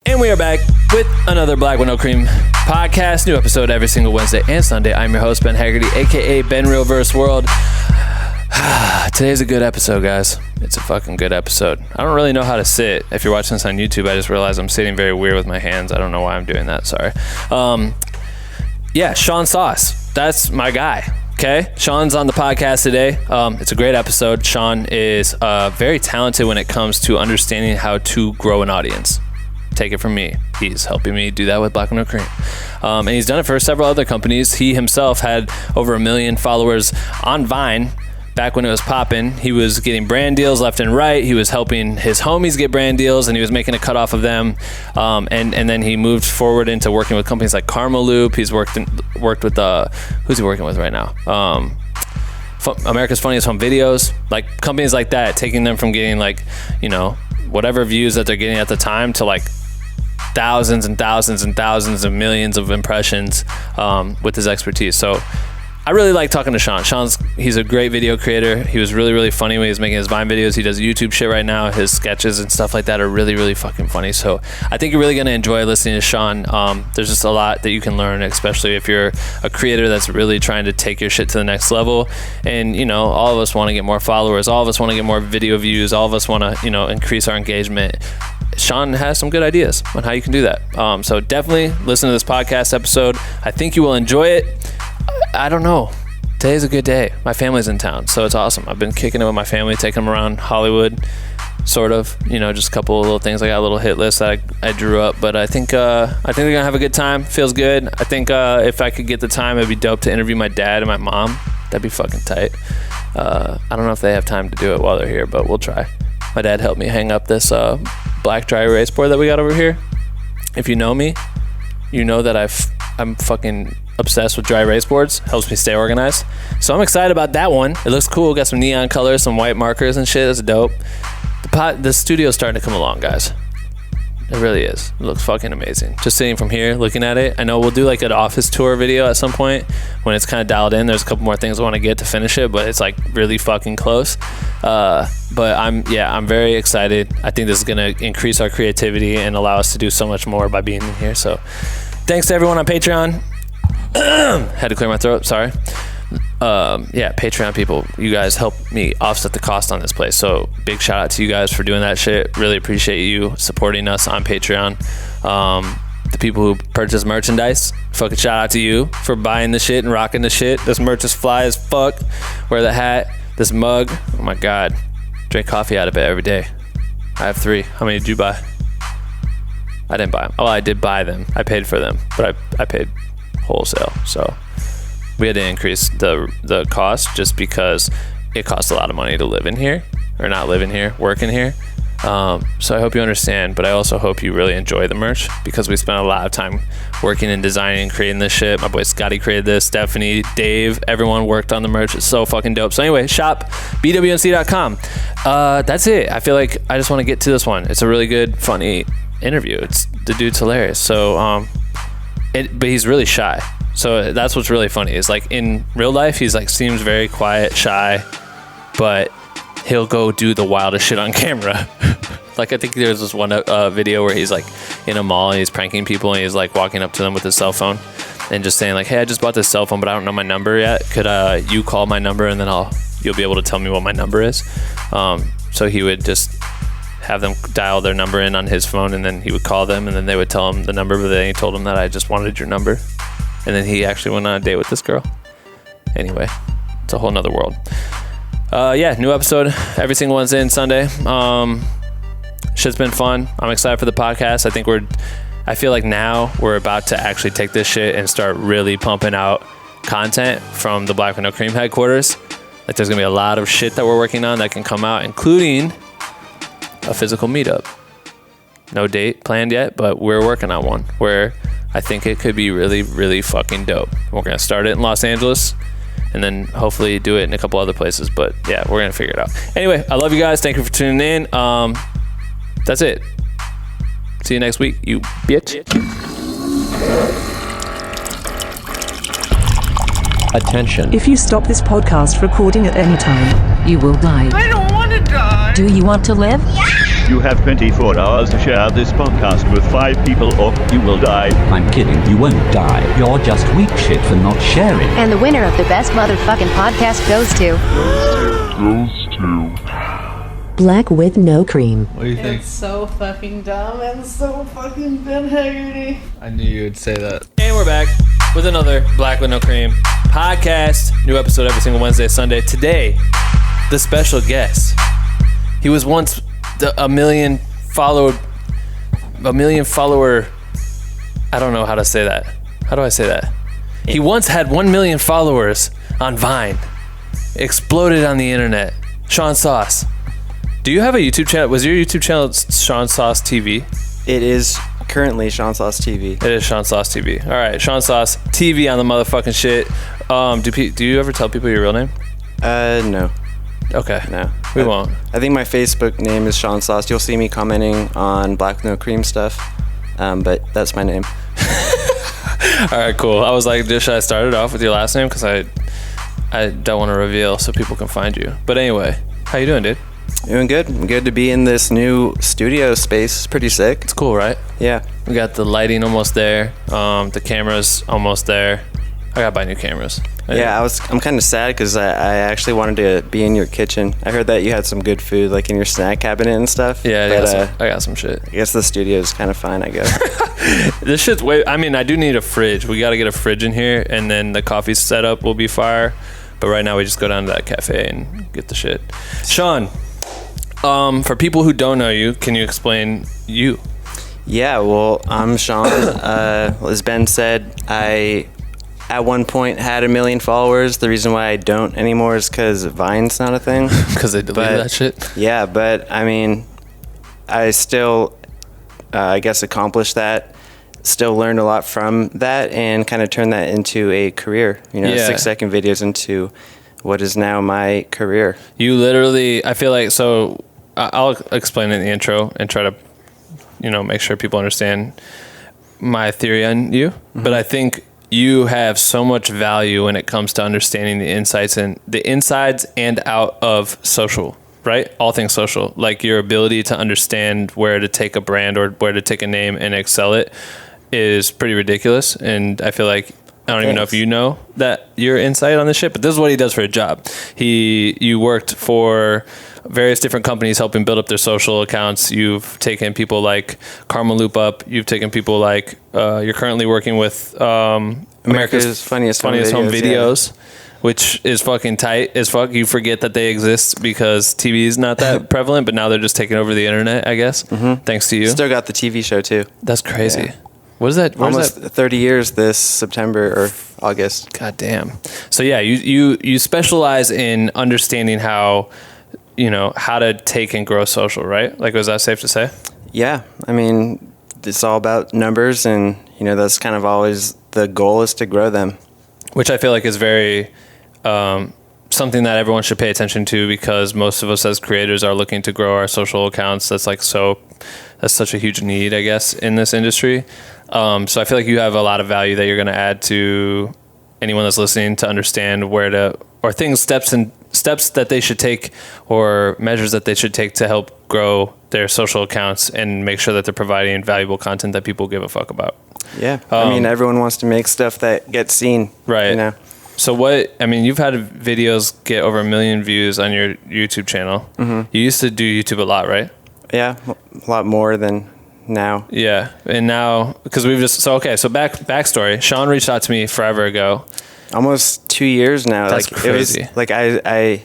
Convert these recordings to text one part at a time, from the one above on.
And we are back with another Black with No Cream podcast. New episode every single Wednesday and Sunday. I'm your host, Ben Haggerty, a.k.a. Ben Realverse World. Today's a good episode, guys. It's a fucking good episode. I don't really know how to sit. If you're watching this on YouTube, I just realized I'm sitting very weird with my hands. I don't know why I'm doing that. Sorry. Yeah, SeanSauce. That's my guy. Okay, Sean's on the podcast today. It's a great episode. Sean is very talented when it comes to understanding how to grow an audience. Take it from me. He's helping me do that with Black with No Cream. And he's done it for several other companies. He himself had over 1 million followers on Vine back when it was popping. He was getting brand deals left and right. He was helping his homies get brand deals, and he was making a cut off of them. And then he moved forward into working with companies like Karma. He's worked with who's he working with right now? America's Funniest Home Videos, like companies like that, taking them from getting like, you know, whatever views that they're getting at the time to like thousands and thousands and thousands of millions of impressions with his expertise. So I really like talking to Sean. He's a great video creator. He was really, really funny when he was making his Vine videos. He does YouTube shit right now. His sketches and stuff like that are really, really fucking funny. So I think you're really going to enjoy listening to Sean. There's just a lot that you can learn, especially if you're a creator that's really trying to take your shit to the next level. And, you know, all of us want to get more followers. All of us want to get more video views. All of us want to, you know, increase our engagement. Sean has some good ideas on how you can do that. So definitely listen to this podcast episode. I think you will enjoy it. I don't know. Today's a good day. My family's in town, so it's awesome. I've been kicking it with my family, taking them around Hollywood, sort of. You know, just a couple of little things. I got a little hit list that I drew up, but I think they're gonna have a good time. Feels good. I think if I could get the time, it'd be dope to interview my dad and my mom. That'd be fucking tight. I don't know if they have time to do it while they're here, but we'll try. My dad helped me hang up this black dry erase board that we got over here. If you know me, you know that I'm fucking obsessed with dry erase boards. Helps me stay organized. So I'm excited about that one. It looks cool. Got some neon colors, some white markers and shit. That's dope. The studio's starting to come along, guys. It really is. It looks fucking amazing. Just sitting from here, looking at it. I know we'll do like an office tour video at some point when it's kind of dialed in. There's a couple more things I want to get to finish it, but it's like really fucking close. But I'm very excited. I think this is going to increase our creativity and allow us to do so much more by being in here. So thanks to everyone on Patreon. Had to clear my throat, sorry. Patreon people, you guys help me offset the cost on this place, so big shout out to you guys for doing that shit. Really appreciate you supporting us on Patreon. The people who purchase merchandise, fucking shout out to you for buying the shit and rocking the shit. This merch is fly as fuck. Wear the hat, this mug, oh my god, drink coffee out of it every day. I have 3. How many did you buy? I didn't buy them. Oh, I did buy them. I paid for them, but I paid wholesale, so we had to increase the cost just because it costs a lot of money to live in here, or not live in here, work in here. So I hope you understand, but I also hope you really enjoy the merch because we spent a lot of time working and designing and creating this shit. My boy Scotty created this, Stephanie, Dave, everyone worked on the merch. It's so fucking dope. So anyway, shop BWNC.com. That's it. I feel like I just want to get to this one. It's a really good, funny interview. The dude's hilarious. So but he's really shy. So that's what's really funny is like in real life, he's like seems very quiet, shy, but he'll go do the wildest shit on camera. Like I think there's this one video where he's like in a mall and he's pranking people and he's like walking up to them with his cell phone and just saying like, hey, I just bought this cell phone, but I don't know my number yet. Could you call my number and then you'll be able to tell me what my number is. So he would just have them dial their number in on his phone and then he would call them and then they would tell him the number, but then he told him that I just wanted your number. And then he actually went on a date with this girl. Anyway, it's a whole nother world. New episode every single Wednesday and Sunday. Shit's been fun. I'm excited for the podcast. I feel like now we're about to actually take this shit and start really pumping out content from the Black with No Cream headquarters. Like there's gonna be a lot of shit that we're working on that can come out, including a physical meetup. No date planned yet, but we're working on one where I think it could be really, really fucking dope. We're gonna start it in Los Angeles and then hopefully do it in a couple other places, but yeah, we're gonna figure it out. Anyway, I love you guys. Thank you for tuning in. That's it. See you next week, you bitch. Attention. If you stop this podcast recording at any time, You will die. I don't want to die. Do you want to live? Yeah! You have 24 hours to share this podcast with 5 people or you will die. I'm kidding, you won't die. You're just weak shit for not sharing. And the winner of the best motherfucking podcast goes to... Black with no cream. What do you think? It's so fucking dumb and so fucking Ben Haggerty. I knew you would say that. And we're back with another Black with No Cream podcast. New episode every single Wednesday, Sunday. Today, the special guest. He was once a million follower. I don't know how to say that. How do I say that? He once had 1 million followers on Vine. Exploded on the internet. SeanSauce. Do you have a YouTube channel? Was your YouTube channel SeanSauce TV? It is currently SeanSauce TV. It is SeanSauce TV. All right, SeanSauce TV on the motherfucking shit. Do you ever tell people your real name? No. Okay. No. We won't. I think my Facebook name is SeanSauce. You'll see me commenting on Black with No Cream stuff, but that's my name. All right, cool. I was like, should I start it off with your last name? Because I don't want to reveal so people can find you. But anyway, how you doing, dude? Doing good. I'm good to be in this new studio space. It's pretty sick. It's cool, right? Yeah. We got the lighting almost there. The camera's almost there. I gotta buy new cameras. Yeah, I'm kind of sad because I actually wanted to be in your kitchen. I heard that you had some good food, like in your snack cabinet and stuff. Yeah, I got some shit. I guess the studio is kind of fine, I guess. This shit's I do need a fridge. We gotta get a fridge in here, and then the coffee setup will be fire. But right now, we just go down to that cafe and get the shit. Sean, for people who don't know you, can you explain you? Yeah, well, I'm Sean. As Ben said, I at one point had 1 million followers. The reason why I don't anymore is because Vine's not a thing. Because they deleted that shit? Yeah, but I mean, I still, I guess, accomplished that. Still learned a lot from that and kind of turned that into a career. 6-second videos into what is now my career. You literally, I feel like, so I'll explain in the intro and try to, make sure people understand my theory on you. Mm-hmm. But I think you have so much value when it comes to understanding the insights and the insides and out of social, right? All things social, like your ability to understand where to take a brand or where to take a name and excel it is pretty ridiculous. And I feel like, I don't even know if you know that your insight on this shit, but this is what he does for a job. You worked for various different companies helping build up their social accounts. You've taken people like Karma Loop Up. You've taken people like, you're currently working with America's Funniest Home Videos. Yeah. Which is fucking tight as fuck. You forget that they exist because TV is not that prevalent, but now they're just taking over the internet, I guess, thanks to you. Still got the TV show too. That's crazy. Yeah. What is that? Almost 30 years this September or August. God damn. So yeah, you specialize in understanding how to take and grow social, right? Like, was that safe to say? Yeah. I mean, it's all about numbers and, that's kind of always the goal is to grow them. Which I feel like is very something that everyone should pay attention to because most of us as creators are looking to grow our social accounts. That's such a huge need, I guess, in this industry. So I feel like you have a lot of value that you're going to add to anyone that's listening to understand steps that they should take or measures that they should take to help grow their social accounts and make sure that they're providing valuable content that people give a fuck about. Yeah. I mean, everyone wants to make stuff that gets seen. Right. So you've had videos get over 1 million views on your YouTube channel. Mm-hmm. You used to do YouTube a lot, right? Yeah. A lot more than now. Yeah. And now, because so backstory, Sean reached out to me forever ago. Almost 2 years now. That's crazy. It was like I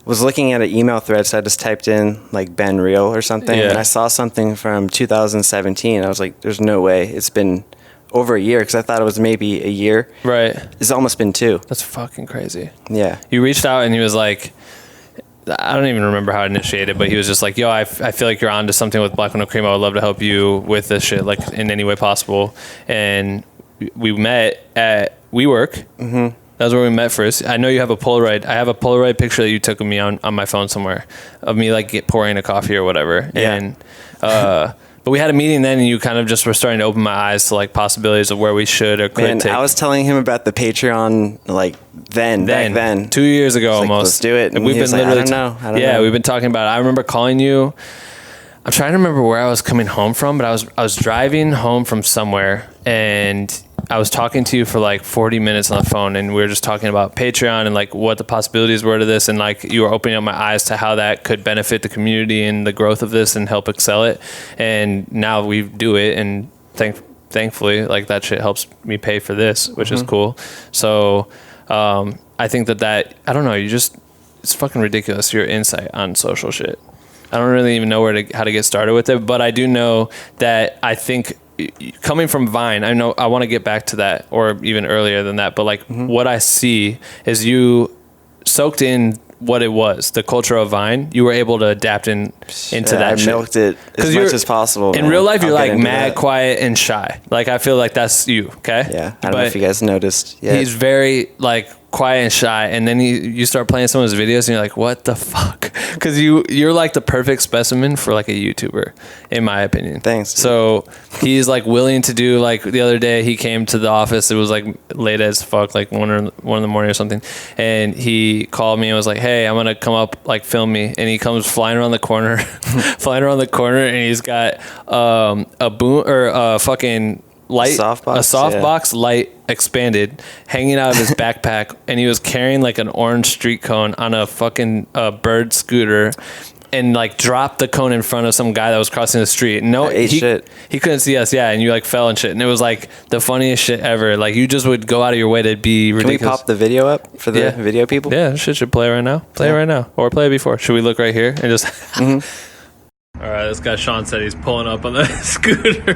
was looking at an email thread, so I just typed in like Ben Real or something, and I saw something from 2017. I was like, "There's no way it's been over a year," because I thought it was maybe a year. Right. It's almost been 2. That's fucking crazy. Yeah. You reached out and he was like, I don't even remember how it initiated, but he was just like, "Yo, I feel like you're onto something with Black with No Cream. I would love to help you with this shit, like in any way possible." And we met at WeWork. Mm-hmm. That was where we met first. I know you have a Polaroid. I have a Polaroid picture that you took of me on my phone somewhere of me like pouring a coffee or whatever. Yeah. And but we had a meeting then, and you kind of just were starting to open my eyes to like possibilities of where we should or could take. I was telling him about the Patreon back then 2 years ago almost. Like, let's do it. And we've been like, literally I don't know. We've been talking about it. I remember calling you. I'm trying to remember where I was coming home from, but I was driving home from somewhere, and I was talking to you for like 40 minutes on the phone, and we were just talking about Patreon and like what the possibilities were to this, and like you were opening up my eyes to how that could benefit the community and the growth of this and help excel it. And now we do it, and thankfully, like that shit helps me pay for this, which is cool. So I think that I don't know, it's fucking ridiculous, your insight on social shit. I don't really even know how to get started with it, but I do know that I think coming from Vine, I know I want to get back to that, or even earlier than that, but like what I see is you soaked in what it was, the culture of Vine. You were able to adapt into that. I milked it as much as possible. In real life, you're like mad, quiet, and shy. Like I feel like that's you. Okay. Yeah. I don't know if you guys noticed. Yeah. He's very like quiet and shy, and then you start playing some of his videos, and you're like, what the fuck? Because you're like the perfect specimen for like a YouTuber, in my opinion. Thanks. So he's like willing to do, like the other day he came to the office, it was like late as fuck, like 1 in the morning or something, and he called me and was like, hey, I'm gonna come up, like film me. And he comes flying around the corner and he's got a boom or a fucking light, a softbox light expanded hanging out of his backpack, and he was carrying like an orange street cone on a fucking bird scooter, and like dropped the cone in front of some guy that was crossing the street. No, he couldn't see us. Yeah, and you like fell and shit, and it was like the funniest shit ever. Like you just would go out of your way to be ridiculous. Can we pop the video up for the video people? Yeah, shit should play right now. Play it right now, or play it before. Should we look right here and just? All right, this guy Sean said he's pulling up on the scooter.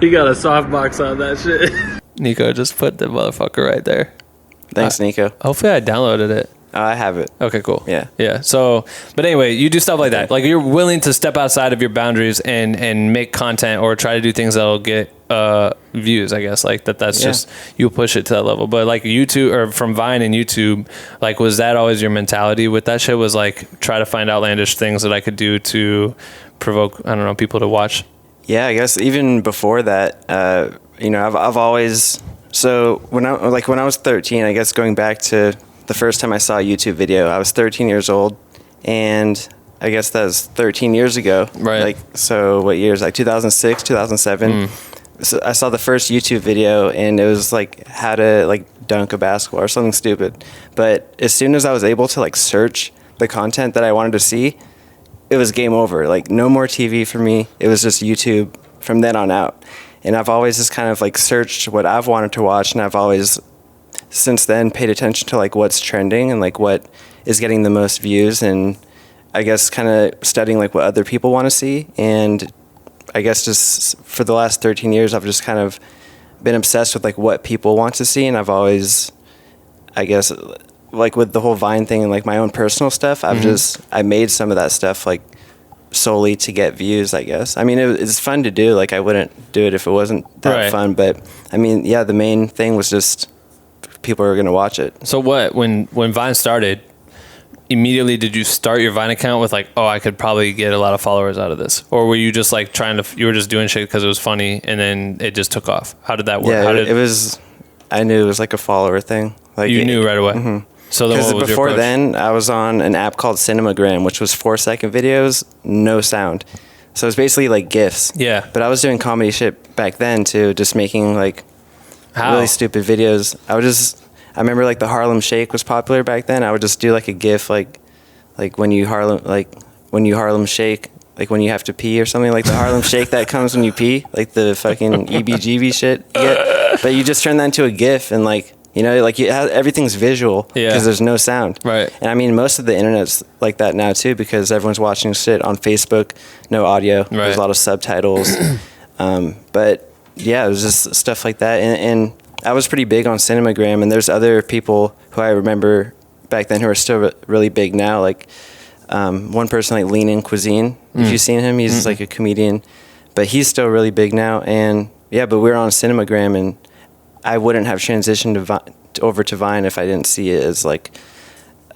He got a softbox on that shit. Nico just put the motherfucker right there. Thanks, Nico. Hopefully I downloaded it. I have it. Okay, cool. Yeah. So, but anyway, you do stuff like that. Like you're willing to step outside of your boundaries and make content or try to do things that'll get views, I guess. Like that's just, you push it to that level. But like YouTube, or from Vine and YouTube, like was that always your mentality with that shit? Was like try to find outlandish things that I could do to provoke, I don't know, people to watch? Yeah, I guess even before that, I've always, so when I was 13, I guess going back to the first time I saw a YouTube video, I was 13 years old, and I guess that was 13 years ago. Right. Like, so what years? Like 2006, 2007. So I saw the first YouTube video, and it was like how to like dunk a basketball or something stupid. But as soon as I was able to like search the content that I wanted to see, it was game over. Like no more TV for me. It was just YouTube from then on out. And I've always just kind of like searched what I've wanted to watch, and I've always since then paid attention to like what's trending and like what is getting the most views, and I guess kind of studying like what other people want to see. And I guess just for the last 13 years, I've just kind of been obsessed with like what people want to see. And I've always, I guess, like with the whole Vine thing and like my own personal stuff, I made some of that stuff like solely to get views, I guess. I mean, it's fun to do. Like I wouldn't do it if it wasn't that fun. But I mean, yeah, the main thing was just people are going to watch it. So when Vine started, immediately did you start your Vine account with like, oh, I could probably get a lot of followers out of this? Or were you just like you were just doing shit because it was funny and then it just took off? How did that work? Yeah, it was, I knew it was like a follower thing. Like you knew right away? Mm-hmm. So then what was before your approach? then, I was on an app called Cinemagram, which was 4-second videos, no sound. So it was basically like GIFs. Yeah. But I was doing comedy shit back then too, just making like really stupid videos. I remember like the Harlem Shake was popular back then. I would just do like a GIF like when you Harlem Shake, like when you have to pee or something, like the Harlem Shake that comes when you pee, like the fucking EBGB shit you get. But you just turn that into a GIF, and like, you know, like everything's visual because there's no sound. Right. And I mean, most of the internet's like that now too, because everyone's watching shit on Facebook, no audio. Right. There's a lot of subtitles. But yeah, it was just stuff like that. And I was pretty big on Cinemagram, and there's other people who I remember back then who are still really big now. Like one person like Lean In Cuisine, if you've seen him, he's like a comedian, but he's still really big now. And yeah, but we were on Cinemagram, and I wouldn't have transitioned over to Vine if I didn't see it as like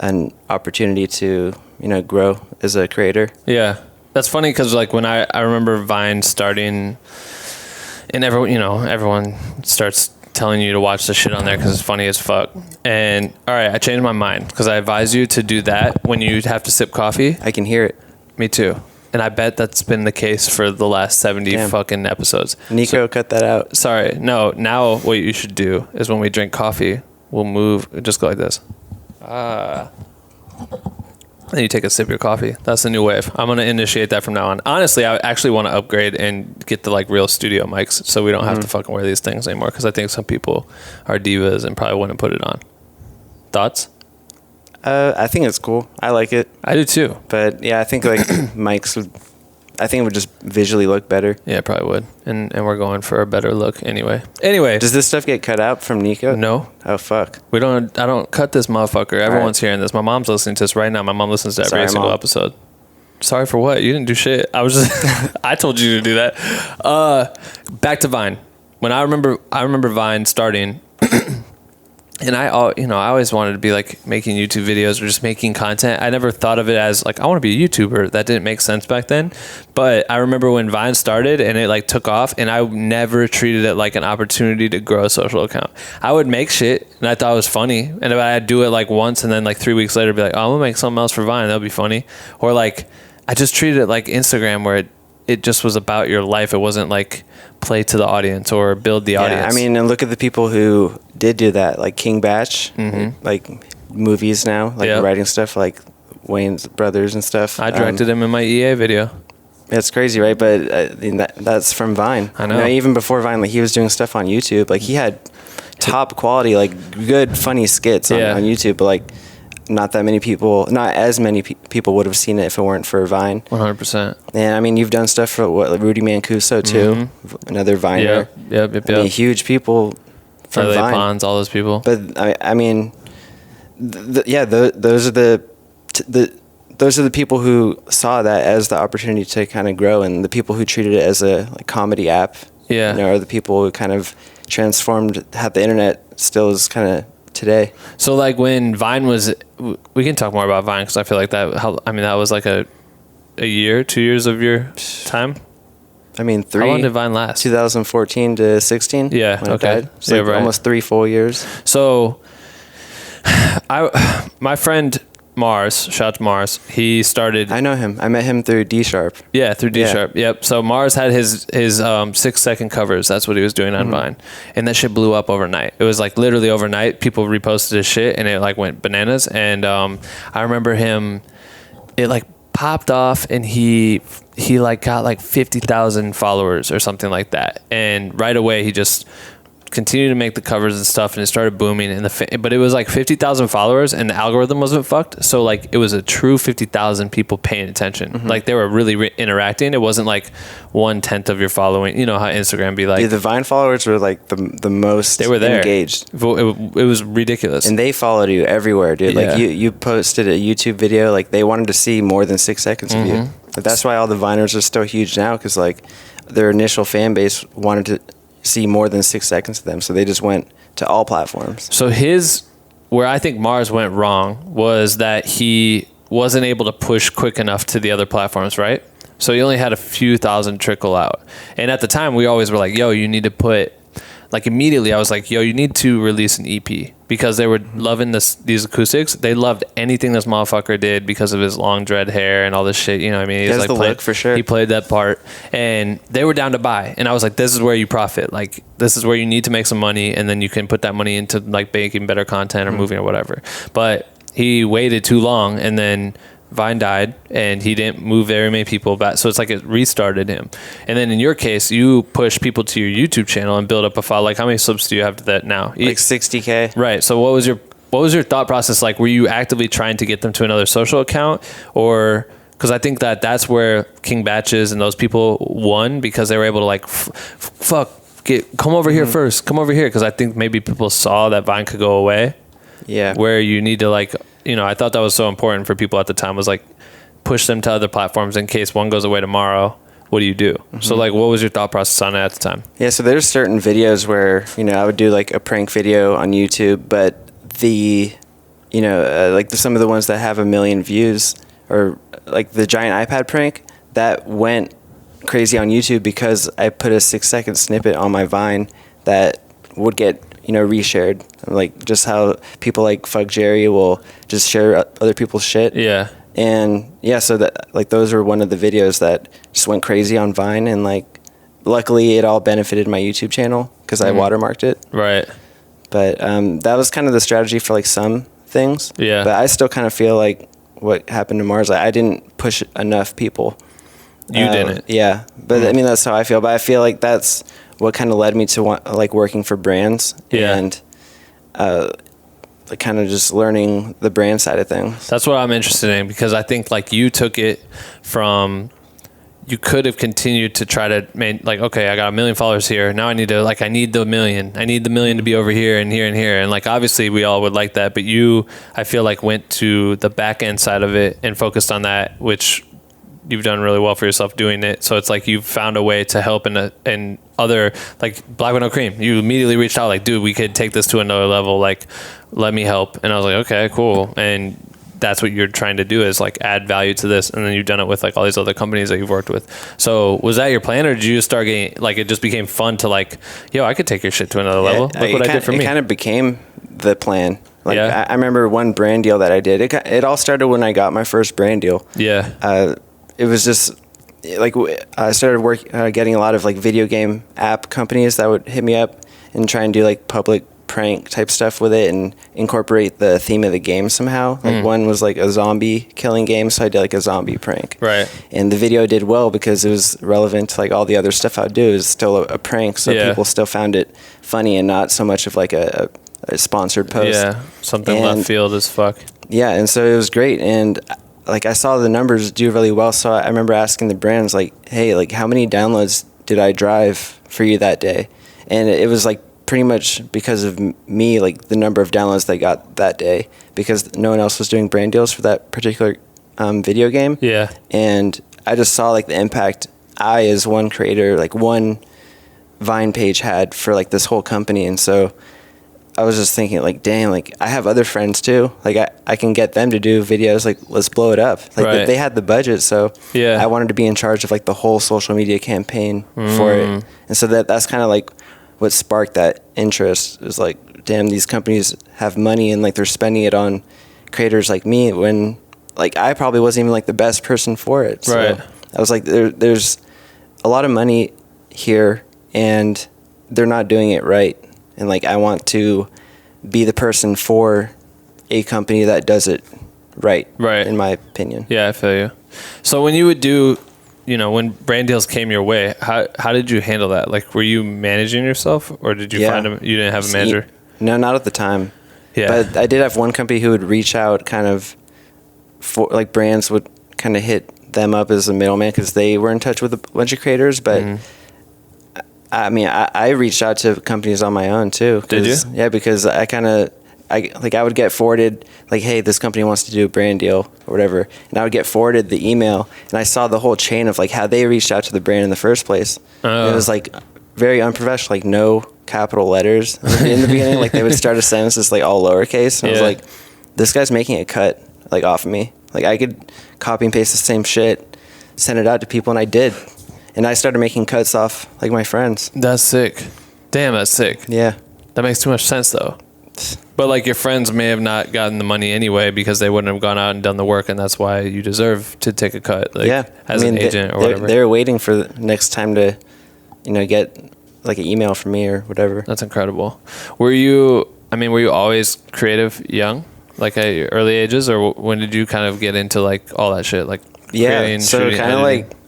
an opportunity to, you know, grow as a creator. Yeah, that's funny because like when I remember Vine starting, and everyone starts telling you to watch the shit on there because it's funny as fuck. And all right, I changed my mind because I advise you to do that when you have to sip coffee. I can hear it. Me too. And I bet that's been the case for the last 70 fucking episodes. Nico, cut that out. Sorry. No, now what you should do is when we drink coffee, we'll move, just go like this. And you take a sip of your coffee. That's the new wave. I'm going to initiate that from now on. Honestly, I actually want to upgrade and get the like real studio mics so we don't have to fucking wear these things anymore because I think some people are divas and probably wouldn't put it on. Thoughts? I think it's cool. I like it. I do too. But yeah, I think like mics would, I think it would just visually look better. Yeah, it probably would. And we're going for a better look anyway. Anyway. Does this stuff get cut out from Nico? No. Oh, fuck. I don't cut this motherfucker. Everyone's hearing this. My mom's listening to this right now. My mom listens to every single episode. Sorry for what? You didn't do shit. I was just, I told you to do that. Back to Vine. When I remember Vine starting, and I always wanted to be like making YouTube videos or just making content. I never thought of it as like, I want to be a YouTuber. That didn't make sense back then. But I remember when Vine started and it like took off, and I never treated it like an opportunity to grow a social account. I would make shit and I thought it was funny. And if I'd do it like once and then like 3 weeks later be like, oh, I'm gonna make something else for Vine. That'll be funny. Or like, I just treated it like Instagram where it just was about your life. It wasn't like play to the audience or build the audience. I mean, and look at the people who did do that, like King Batch, like movies now, like writing stuff like Wayne's Brothers and stuff. I directed him in my EA video. It's crazy, right? But that's from Vine. I know. Even before Vine, like he was doing stuff on YouTube. Like he had top quality, like good, funny skits on YouTube, but like not as many people would have seen it if it weren't for Vine. 100%. And I mean, you've done stuff for like Rudy Mancuso too, another Viner. Yep. I mean, huge people from Vine. Pons, all those people. But I mean, those are the people who saw that as the opportunity to kind of grow, and the people who treated it as a like comedy app. Yeah, are the people who kind of transformed how the internet still is kind of today. So like when Vine was, we can talk more about Vine because I feel like that was like a year, 2 years of your time. I mean, How long did Vine last? 2014 to 16. Yeah, when okay. It died. So like almost 3 full years. So my friend Mars, shout out to Mars, he started... I know him. I met him through D Sharp. Yeah, through D Sharp. Yep. So Mars had his 6-second covers. That's what he was doing on Vine. And that shit blew up overnight. It was like literally overnight. People reposted his shit and it like went bananas. And I remember him, it like popped off and he like got like 50,000 followers or something like that. And right away he just continued to make the covers and stuff, and it started booming. But it was like 50,000 followers, and the algorithm wasn't fucked. So like it was a true 50,000 people paying attention. Like they were really interacting. It wasn't like 1/10 of your following. You know how Instagram be like. Yeah, the Vine followers were like the most. They were there. Engaged. It was ridiculous. And they followed you everywhere, dude. Yeah. Like you posted a YouTube video, like they wanted to see more than 6 seconds of you. But that's why all the Viners are still huge now, because like their initial fan base wanted to see more than 6 seconds of them, so they just went to all platforms. So where I think Mars went wrong was that he wasn't able to push quick enough to the other platforms, right? So he only had a few thousand trickle out. And at the time we always were like, yo, you need to put, like immediately I was like, yo, you need to release an EP, because they were loving these acoustics. They loved anything this motherfucker did because of his long dread hair and all this shit. You know what I mean? He has like the look for sure. He played that part, and they were down to buy. And I was like, this is where you profit. Like, this is where you need to make some money, and then you can put that money into like making better content or moving or whatever. But he waited too long, and then Vine died, and he didn't move very many people back. So it's like it restarted him. And then in your case, you push people to your YouTube channel and build up a file. Like, how many subs do you have to that now? Like 60K. Right. So what was your thought process like? Were you actively trying to get them to another social account, or because I think that's where King Batches and those people won, because they were able to like come over here first, come over here, because I think maybe people saw that Vine could go away. Yeah. Where you need to like, I thought that was so important for people at the time, was like push them to other platforms in case one goes away tomorrow. What do you do? So like, what was your thought process on it at the time? Yeah, so there's certain videos where, I would do like a prank video on YouTube, but some of the ones that have 1 million views, or like the giant iPad prank, that went crazy on YouTube because I put a 6-second snippet on my Vine that would get, reshared. Like just how people like Fuck Jerry will just share other people's shit. Yeah. And yeah, so that like those were one of the videos that just went crazy on Vine, and like luckily it all benefited my YouTube channel because I watermarked it. Right. But that was kind of the strategy for like some things. Yeah. But I still kind of feel like what happened to Mars, I didn't push enough people. You didn't. Yeah. But I mean, that's how I feel. But I feel like that's what kind of led me to like working for brands. Yeah. And like kind of just learning the brand side of things. That's what I'm interested in, because I think like you took it from, you could have continued to try to like, okay, I got 1 million followers here. Now I need to like, I need the million to be over here and here and here. And like, obviously we all would like that, but you, I feel like went to the back end side of it and focused on that, which you've done really well for yourself doing it. So it's like you've found a way to help in other, like Black with No Cream. You immediately reached out like, dude, we could take this to another level. Like, let me help. And I was like, okay, cool. And that's what you're trying to do, is like add value to this. And then you've done it with like all these other companies that you've worked with. So was that your plan, or did you just start getting, like, it just became fun to like, yo, I could take your shit to another level. Look what I did for me. It kind of became the plan. Like Yeah. I remember one brand deal that I did. It all started when I got my first brand deal. Yeah. It was just like I started getting a lot of like video game app companies that would hit me up and try and do like public prank type stuff with it and incorporate the theme of the game somehow. Like one was like a zombie killing game, so I did like a zombie prank. Right. And the video did well because it was relevant to like all the other stuff I'd do. It was still a prank, so people still found it funny and not so much of like a sponsored post. Yeah. Something left field as fuck. Yeah, and so it was great, and like I saw the numbers do really well, so I remember asking the brands like, hey, like how many downloads did I drive for you that day? And it was like pretty much because of me, like the number of downloads they got that day, because no one else was doing brand deals for that particular video game. Yeah. And I just saw like the impact I, as one creator, like one Vine page had for like this whole company. And so I was just thinking like, damn, like I have other friends too. Like I can get them to do videos. Like, let's blow it up. Like Right. they had the budget. So Yeah. I wanted to be in charge of like the whole social media campaign for it. And so that's kind of like what sparked that interest. It was like, damn, these companies have money and like they're spending it on creators like me, when like I probably wasn't even like the best person for it. So Right. I was like, there's a lot of money here and they're not doing it right. And like, I want to be the person for a company that does it right. Right. In my opinion. Yeah, I feel you. So when you would do, when brand deals came your way, how did you handle that? Like, were you managing yourself, or did you find you didn't have a manager? No, not at the time. Yeah. But I did have one company who would reach out kind of for like brands would kind of hit them up as a middleman because they were in touch with a bunch of creators. But I mean, I reached out to companies on my own too. Did you? Yeah, because I would get forwarded like, hey, this company wants to do a brand deal or whatever, and I would get forwarded the email, and I saw the whole chain of like how they reached out to the brand in the first place. And it was like very unprofessional, like no capital letters in the beginning. Like they would start a sentence that's like all lowercase, and I was like, this guy's making a cut like off of me. Like I could copy and paste the same shit, send it out to people, and I did. And I started making cuts off like my friends. That's sick. Damn, that's sick. Yeah. That makes too much sense though. But like your friends may have not gotten the money anyway because they wouldn't have gone out and done the work, and that's why you deserve to take a cut. Like, as an agent or whatever. They're waiting for the next time to, get like an email from me or whatever. That's incredible. Were you always creative young, like at your early ages, or when did you kind of get into like all that shit, like creating, so shooting, kind of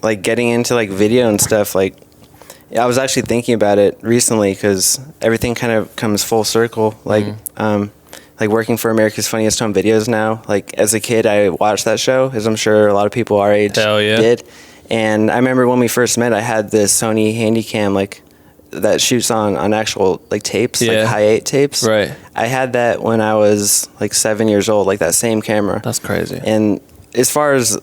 like getting into like video and stuff. Like I was actually thinking about it recently because everything kind of comes full circle. Like like working for America's Funniest Home Videos now. Like as a kid, I watched that show, as I'm sure a lot of people our age did. And I remember when we first met, I had this Sony Handycam like that shoots on actual like tapes, like high 8 tapes. Right. I had that when I was like 7 years old, like that same camera. That's crazy. And as far as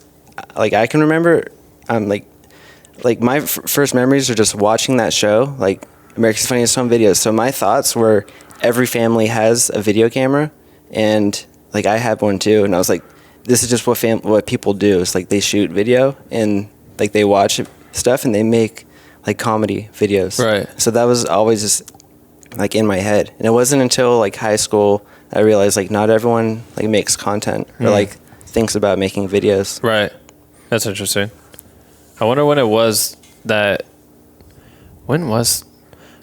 like I can remember, like my first memories are just watching that show, like America's Funniest Home Videos. So my thoughts were every family has a video camera, and like I had one too. And I was like, this is just what people do. It's like they shoot video and like they watch stuff and they make like comedy videos. Right. So that was always just like in my head. And it wasn't until like high school I realized like not everyone like makes content or like thinks about making videos. Right. That's interesting. I wonder when it was that. When was?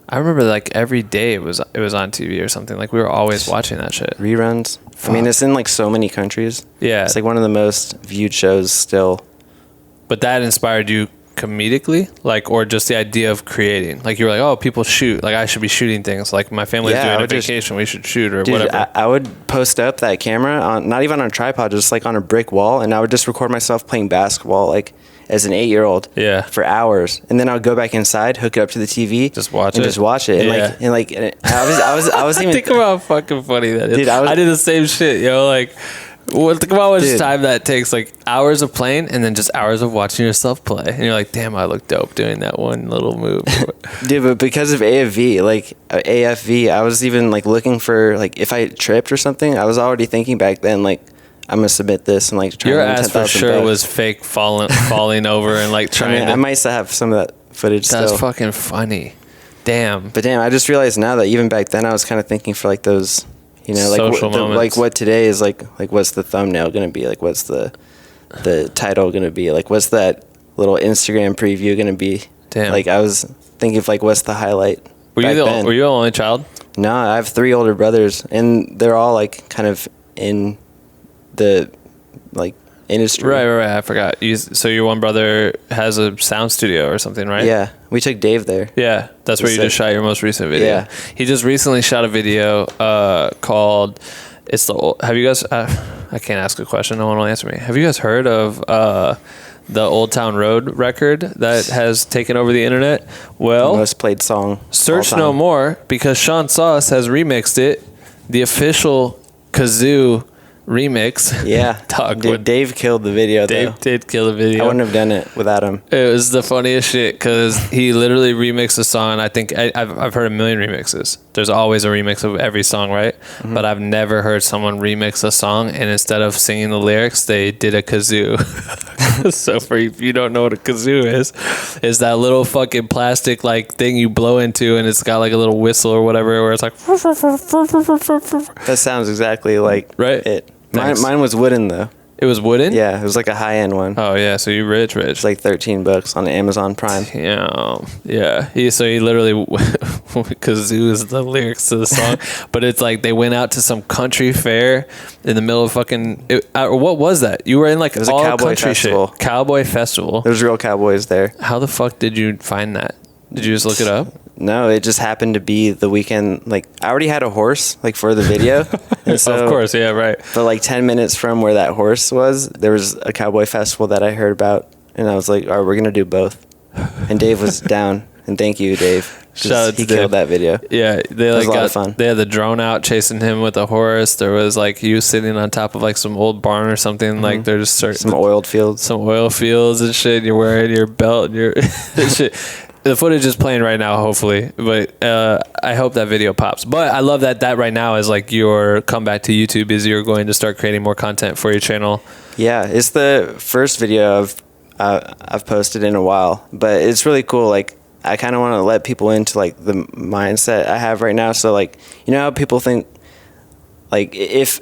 I remember like every day it was on TV or something. Like we were always watching that shit. Reruns. Fuck. I mean, it's in like so many countries. Yeah. It's like one of the most viewed shows still. But that inspired you comedically, like, or just the idea of creating? Like you were like, oh, people shoot. Like I should be shooting things. Like my family's doing a vacation, we should shoot or whatever. I would post up that camera on, not even on a tripod, just like on a brick wall, and I would just record myself playing basketball, like as an 8-year-old, for hours, and then I would go back inside, hook it up to the TV, just watch it, and I was even think about how fucking funny that is. Dude, I did the same shit, yo. Like, think about how much time that takes. Like hours of playing, and then just hours of watching yourself play, and you're like, damn, I look dope doing that one little move. Dude, but because of AFV, I was even like looking for like if I tripped or something, I was already thinking back then like, I'm gonna submit this and like try. Your ass for sure was fake falling over and like trying. I might still have some of that footage. That's fucking funny. Damn. But damn, I just realized now that even back then I was kind of thinking for like those, you know, like like what today is like what's the thumbnail gonna be, like what's the title gonna be, like what's that little Instagram preview gonna be. Damn. Like I was thinking of like what's the highlight. Were you the only child? No, I have 3 older brothers, and they're all like kind of in the like industry. Right. I forgot. So your one brother has a sound studio or something, right? Yeah, we took Dave there. Yeah, that's where you just shot your most recent video. Yeah, he just recently shot a video called have you guys I can't ask a question, no one will answer me. Have you guys heard of the Old Town Road record that has taken over the internet? Well, the most played song. Search no more, because SeanSauce has remixed it, the official kazoo remix. Yeah. Dude, Dave killed the video. Dave did kill the video. I wouldn't have done it without him. It was the funniest shit because he literally remixed a song. I think I've heard a million remixes. There's always a remix of every song, right? Mm-hmm. But I've never heard someone remix a song and instead of singing the lyrics, they did a kazoo. So for if you don't know what a kazoo is that little fucking plastic like thing you blow into and it's got like a little whistle or whatever where it's like. That sounds exactly like it. Mine was wooden though. It was wooden? Yeah, it was like a high-end one. Oh yeah, so you rich. It's like $13 on Amazon Prime. Yeah. He literally kazoo is the lyrics to the song, but it's like they went out to some country fair in the middle of fucking. What was that? You were in like it was a cowboy festival. Cowboy festival. There's real cowboys there. How the fuck did you find that? Did you just look it up? No, it just happened to be the weekend. Like I already had a horse like for the video. And so, of course, yeah, right. But like 10 minutes from where that horse was, there was a cowboy festival that I heard about, and I was like, all right, we're gonna do both. And Dave was down, and thank you, Dave. He killed that video. Yeah, they like got a lot of fun. They had the drone out chasing him with a horse. There was like you sitting on top of like some old barn or something. Mm-hmm. Like there's some oil fields and shit. You're wearing your belt and your shit. The footage is playing right now, hopefully, but I hope that video pops. But I love that right now is like your comeback to YouTube is you're going to start creating more content for your channel. Yeah, it's the first video I've posted in a while, but it's really cool. Like I kind of want to let people into like the mindset I have right now. So like, you know how people think like if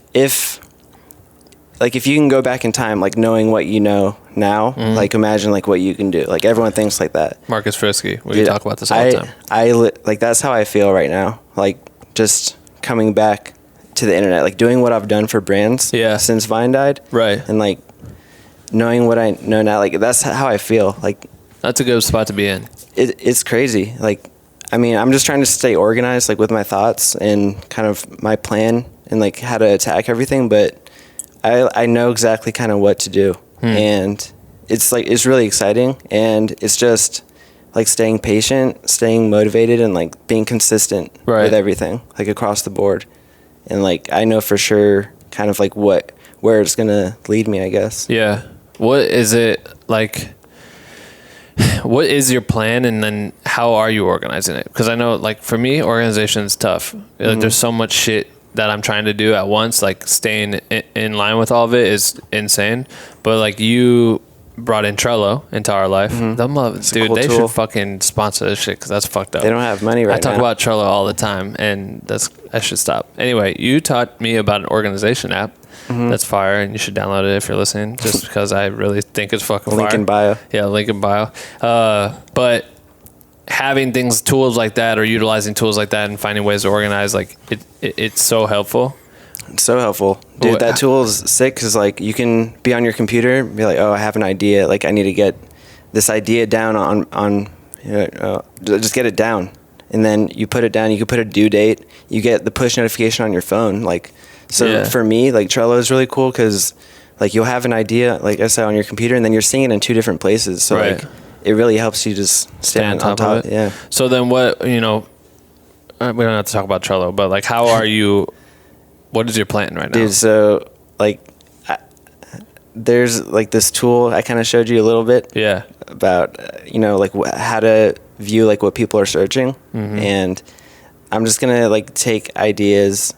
you can go back in time, like knowing what you know now, like imagine like what you can do. Like everyone thinks like that. Marcus Frisky, we talk about this all the time. Like that's how I feel right now. Like just coming back to the internet, like doing what I've done for brands since Vine died. Right. And like knowing what I know now, like that's how I feel. Like that's a good spot to be in. It's crazy. Like, I mean, I'm just trying to stay organized, like with my thoughts and kind of my plan and like how to attack everything. But I know exactly kind of what to do. And it's like, it's really exciting. And it's just like staying patient, staying motivated, and like being consistent with everything, like across the board. And like, I know for sure kind of like where it's going to lead me, I guess. Yeah. What is it like? What is your plan, and then how are you organizing it? Because I know, like, for me, organization is tough. Like, there's so much shit that I'm trying to do at once. Like, staying in line with all of it is insane. But, like, you brought in Trello into our life. Them dude, cool they tool. should fucking sponsor this shit because that's fucked up. They don't have money right now. I talk about Trello all the time, and I should stop. Anyway, you taught me about an organization app that's fire, and you should download it if you're listening, just because I really think it's fucking fire. Link in bio. Yeah, link in bio. But having tools like that, or utilizing tools like that, and finding ways to organize, like it's so helpful. It's so helpful, dude. That tool is sick because like you can be on your computer and be like, oh, I have an idea. Like I need to get this idea down on just get it down, and then you put it down. You can put a due date. You get the push notification on your phone. Like so for me, like Trello is really cool because like you'll have an idea, like I said, on your computer, and then you're seeing it in 2 different places. So like it really helps you just stay on top of it. Yeah. So then what we don't have to talk about Trello, but like how are you? What is your plan right now? Dude, so like there's like this tool I kind of showed you a little bit about like how to view like what people are searching, and I'm just gonna like take ideas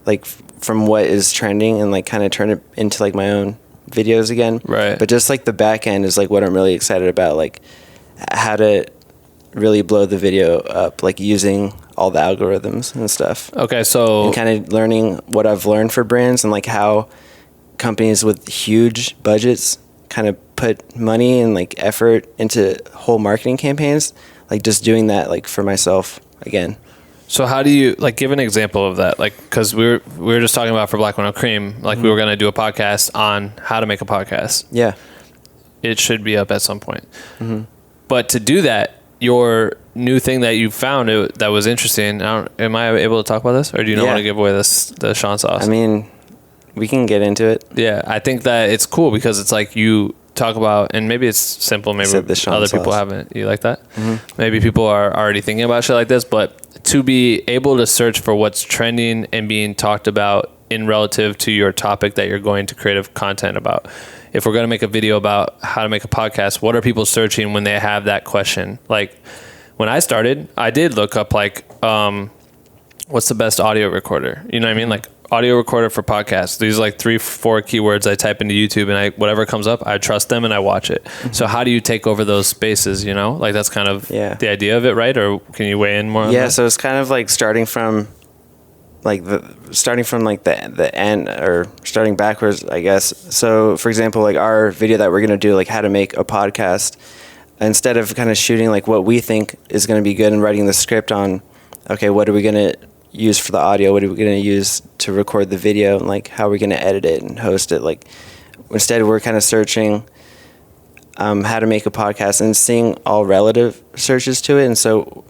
like from what is trending and like kind of turn it into like my own videos again. Right. But just like the back end is like what I'm really excited about, like how to really blow the video up, like using all the algorithms and stuff. Okay, so and kind of learning what I've learned for brands and like how companies with huge budgets kind of put money and like effort into whole marketing campaigns, like just doing that like for myself again. So how do you like give an example of that? Like, because we were just talking about for Black Window Cream, like we were going to do a podcast on how to make a podcast. Yeah, it should be up at some point. But to do that, your new thing that you found that was interesting. Am I able to talk about this, or do you not want to give away the SeanSauce? I mean, we can get into it. Yeah, I think that it's cool because it's like you talk about, and maybe it's simple. Maybe other people haven't. You like that? Maybe people are already thinking about shit like this, but to be able to search for what's trending and being talked about in relative to your topic that you're going to creative content about. If we're going to make a video about how to make a podcast, what are people searching when they have that question? Like when I started, I did look up like, what's the best audio recorder? You know what I mean? Like audio recorder for podcasts. These are like 3-4 keywords I type into YouTube, and whatever comes up, I trust them and I watch it. So how do you take over those spaces? Like that's kind of the idea of it, right? Or can you weigh in more on that? Yeah, so it's kind of like starting from the end, or starting backwards, I guess. So for example, like our video that we're going to do, like how to make a podcast, instead of kind of shooting like what we think is going to be good and writing the script on, okay, what are we going to use for the audio? What are we going to use to record the video? And like, how are we going to edit it and host it? Like instead we're kind of searching how to make a podcast and seeing all relative searches to it. And so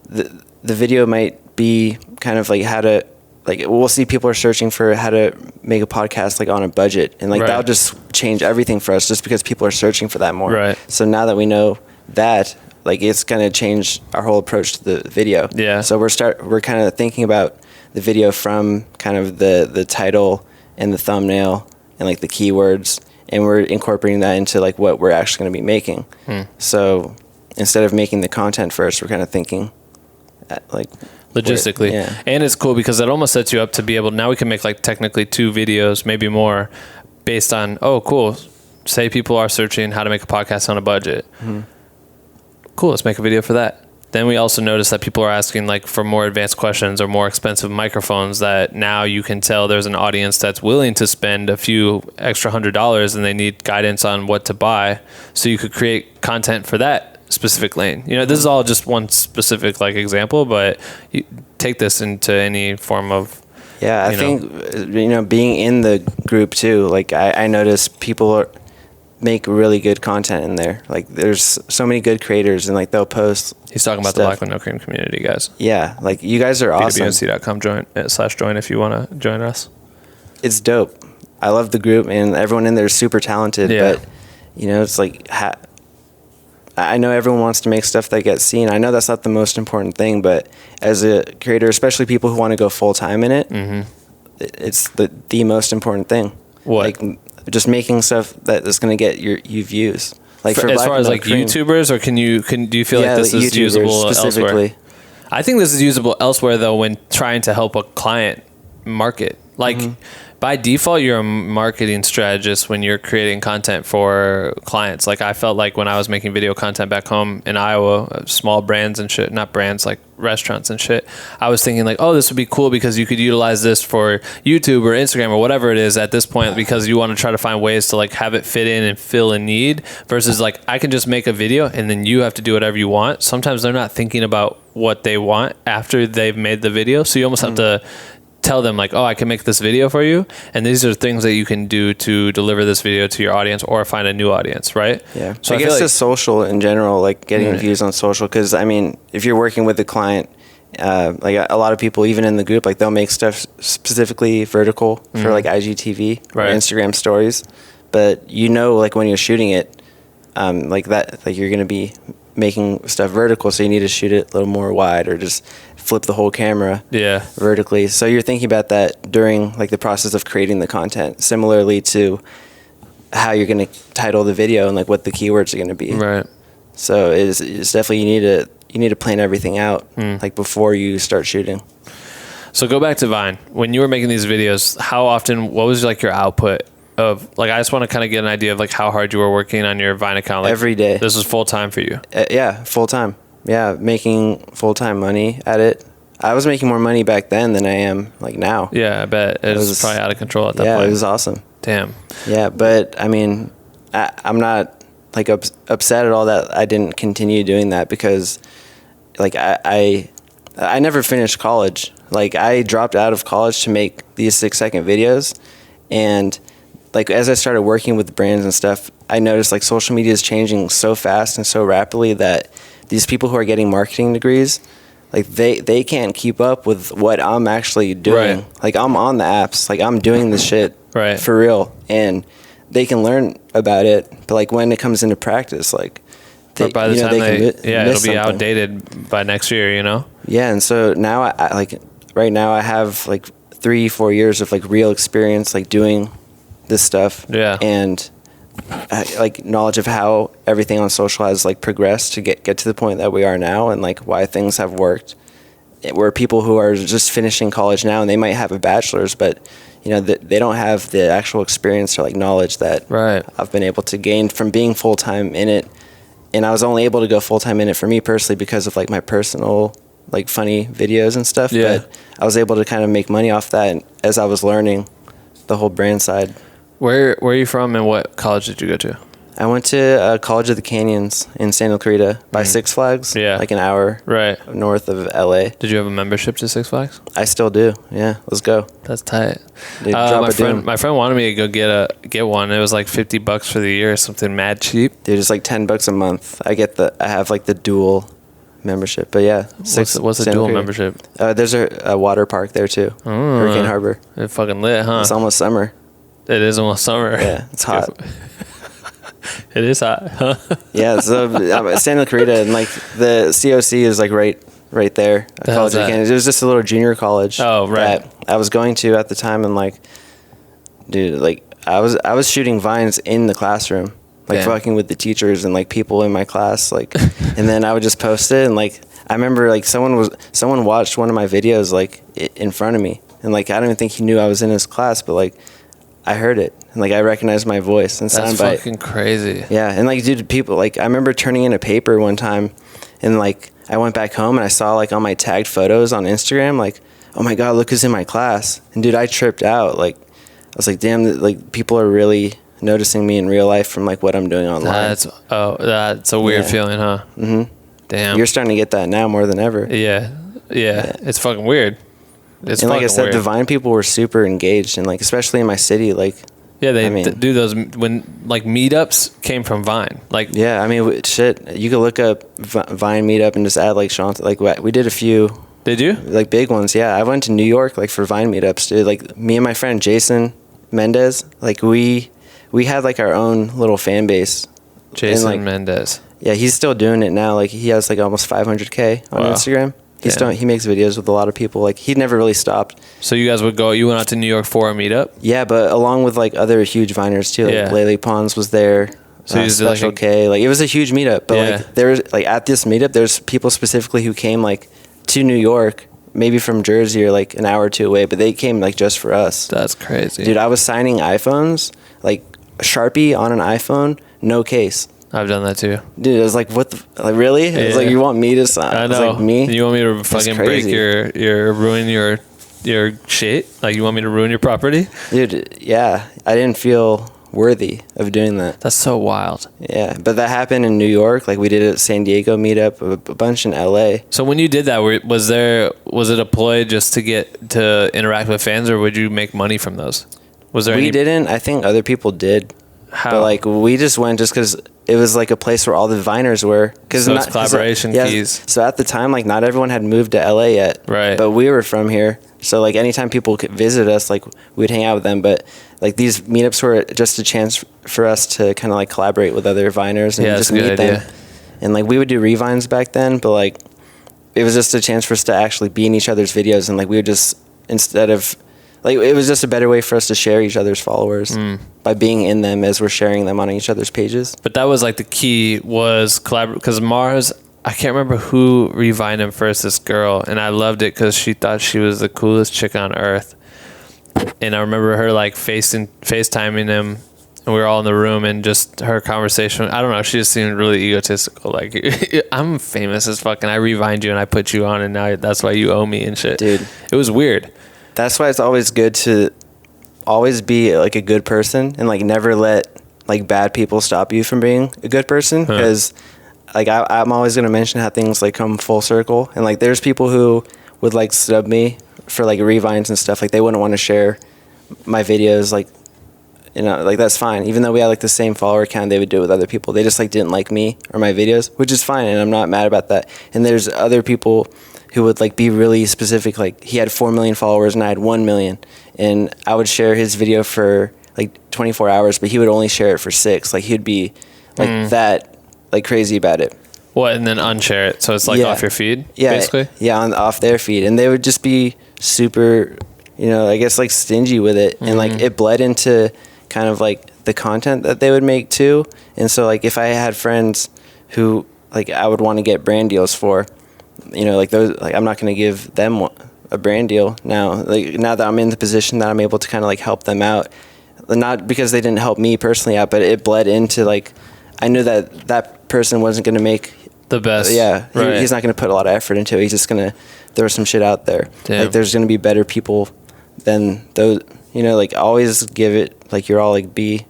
the video might be kind of like how to, like we'll see people are searching for how to make a podcast like on a budget, and like that'll just change everything for us just because people are searching for that more. Right. So now that we know that, like it's gonna change our whole approach to the video. Yeah. So we're kind of thinking about the video from kind of the title and the thumbnail and like the keywords, and we're incorporating that into like what we're actually gonna be making. So instead of making the content first, we're kind of thinking like logistically. And it's cool because it almost sets you up to be able, now we can make like technically 2 videos, maybe more, based on, oh cool, say people are searching how to make a podcast on a budget. Cool, let's make a video for that. Then we also notice that people are asking like for more advanced questions or more expensive microphones, that now you can tell there's an audience that's willing to spend a few extra $100 and they need guidance on what to buy. So you could create content for that specific lane. This is all just one specific like example, but you take this into any form of I think being in the group too, like I notice people make really good content in there. Like there's so many good creators, and like they'll post. He's talking about the Black Window Cream community, guys. Yeah, like you guys are awesome. BWNC.com /join if you want to join us. It's dope. I love the group, and everyone in there is super talented. But it's like I know everyone wants to make stuff that gets seen. I know that's not the most important thing, but as a creator, especially people who want to go full time in it, it's the most important thing. What? Like just making stuff that is going to get you views. Like for as far as like Cream. YouTubers, or do you feel like this is usable specifically elsewhere? I think this is usable elsewhere though when trying to help a client market. Like by default, you're a marketing strategist when you're creating content for clients. Like I felt like when I was making video content back home in Iowa, small brands and shit, not brands, like restaurants and shit, I was thinking like, oh, this would be cool because you could utilize this for YouTube or Instagram or whatever it is at this point, because you want to try to find ways to like have it fit in and fill a need, versus like I can just make a video and then you have to do whatever you want. Sometimes they're not thinking about what they want after they've made the video. So you almost have to tell them like, oh, I can make this video for you, and these are things that you can do to deliver this video to your audience or find a new audience, right? Yeah. So I guess feel like, just social in general, like getting views on social, because I mean, if you're working with a client, like a lot of people, even in the group, like they'll make stuff specifically vertical for like IGTV or Instagram stories, but you know, like when you're shooting it, like that, like you're gonna be making stuff vertical, so you need to shoot it a little more wide or just flip the whole camera vertically. So you're thinking about that during like the process of creating the content, similarly to how you're going to title the video and like what the keywords are going to be. Right. So it's definitely you need to plan everything out like before you start shooting. So go back to Vine. When you were making these videos, how often, what was like your output of, like, I just want to kind of get an idea of like how hard you were working on your Vine account. Like, every day. This was full time for you. Yeah, full time. Yeah, making full-time money at it. I was making more money back then than I am like now. Yeah, I bet. It was probably out of control at that point. Yeah, it was awesome. Damn. Yeah, but I mean, I'm not like upset at all that I didn't continue doing that, because like I never finished college. Like I dropped out of college to make these 6-second videos, and like as I started working with brands and stuff, I noticed like social media is changing so fast and so rapidly that these people who are getting marketing degrees, like they can't keep up with what I'm actually doing. Right. Like I'm on the apps, like I'm doing this shit for real, and they can learn about it. But like when it comes into practice, like by the time it'll be something. Outdated by next year, you know? Yeah, and so now I like right now I have like 3-4 years of like real experience like doing this stuff. Yeah. And like knowledge of how everything on social has like progressed to get to the point that we are now, and like why things have worked. Where people who are just finishing college now and they might have a bachelor's, but you know they don't have the actual experience or like knowledge that I've been able to gain from being full-time in it. And I was only able to go full-time in it for me personally because of like my personal like funny videos and stuff. Yeah. But I was able to kind of make money off that as I was learning the whole brand side. Where are you from and what college did you go to? I went to College of the Canyons in Santa Clarita by Six Flags, like an hour north of LA. Did you have a membership to Six Flags? I still do. Yeah, let's go. That's tight. Dude, my friend wanted me to go get one. It was like $50 for the year, something mad cheap. Dude, it's like $10 a month. I have like the dual membership, but yeah. What's a dual membership? There's a water park there too, Hurricane Harbor. It's fucking lit, huh? It's almost summer. It is almost summer. Yeah, it's hot. It is hot, huh? Yeah, so Santa Clarita, and like the COC is like right there. College of the Canyons. It was just a little junior college. Oh, right. That I was going to at the time, and like, dude, like I was shooting vines in the classroom, like fucking with the teachers and like people in my class, like, and then I would just post it, and like I remember like someone watched one of my videos like in front of me, and like I don't even think he knew I was in his class, but like I heard it, and like I recognized my voice and soundbite. That's fucking crazy. Yeah, and like, dude, people like I remember turning in a paper one time, and like I went back home and I saw like on my tagged photos on Instagram, like, oh my god, look who's in my class, and dude, I tripped out. Like I was like, damn, like people are really noticing me in real life from like what I'm doing online. That's a weird feeling, huh? Mm-hmm. Damn. You're starting to get that now more than ever. Yeah. It's fucking weird. And like I said, the Vine people were super engaged, and like especially in my city, like they do those when like meetups came from Vine. Like yeah, I mean shit, you could look up Vine meetup and just add like Sean. Like we did a few. Did you? Like big ones, yeah. I went to New York like for Vine meetups, dude. Like me and my friend Jason Mendez, like we had like our own little fan base. Jason Mendez. Yeah, he's still doing it now. Like he has like almost 500K on Instagram. He makes videos with a lot of people. Like he never really stopped. So you guys you went out to New York for a meetup? Yeah, but along with like other huge Viners too. Like Lele Pons was there. So Special K. Like it was a huge meetup. But like there was like at this meetup, there's people specifically who came like to New York maybe from Jersey or like an hour or two away, but they came like just for us. That's crazy. Dude, I was signing iPhones, like Sharpie on an iPhone, no case. I've done that too. Dude, I was like, what the, like, really? Yeah. It's like, you want me to sign? I know. It's like, me? You want me to fucking break ruin your shit? Like, you want me to ruin your property? Dude, yeah. I didn't feel worthy of doing that. That's so wild. Yeah, but that happened in New York. Like, we did it at San Diego meetup, a bunch in LA. So when you did that, was it a ploy just to get to interact with fans, or would you make money from those? Was there? We didn't. I think other people did. How? But like, we just went just because it was like a place where all the Viners were. So it's collaboration keys. So at the time, like, not everyone had moved to LA yet. Right. But we were from here. So like, anytime people could visit us, like, we'd hang out with them. But like, these meetups were just a chance for us to kind of like collaborate with other Viners and just meet them. And like, we would do revines back then, but like, it was just a chance for us to actually be in each other's videos. And like, we would just, instead of, like, it was just a better way for us to share each other's followers by being in them as we're sharing them on each other's pages. But that was like the key was collaborate, because Mars, I can't remember who revined him first, this girl, and I loved it because she thought she was the coolest chick on earth. And I remember her like FaceTiming him, and we were all in the room, and just her conversation, I don't know, she just seemed really egotistical. Like, I'm famous as fuck, and I revined you and I put you on, and now that's why you owe me and shit. Dude. It was weird. That's why it's always good to always be like a good person and like never let like bad people stop you from being a good person, because like I'm always going to mention how things like come full circle, and like there's people who would like snub me for like revines and stuff. Like, they wouldn't want to share my videos, like, you know, like, that's fine. Even though we had like the same follower count, they would do it with other people. They just like didn't like me or my videos, which is fine, and I'm not mad about that. And there's other people who would like be really specific. Like, he had 4 million followers and I had 1 million, and I would share his video for like 24 hours, but he would only share it for 6. Like, he'd be like that, like, crazy about it. What, and then unshare it, so it's like off your feed, basically? Yeah, off their feed. And they would just be super, you know, I guess like stingy with it. And like, it bled into kind of like the content that they would make too. And so like, if I had friends who like I would want to get brand deals for, you know, like those, like, I'm not going to give them a brand deal now. Like, now that I'm in the position that I'm able to kind of like help them out, not because they didn't help me personally out, but it bled into like, I knew that that person wasn't going to make the best. Yeah. Right. He's not going to put a lot of effort into it. He's just going to throw some shit out there. Damn. Like, there's going to be better people than those, you know, like, always give it, like, you're all like, be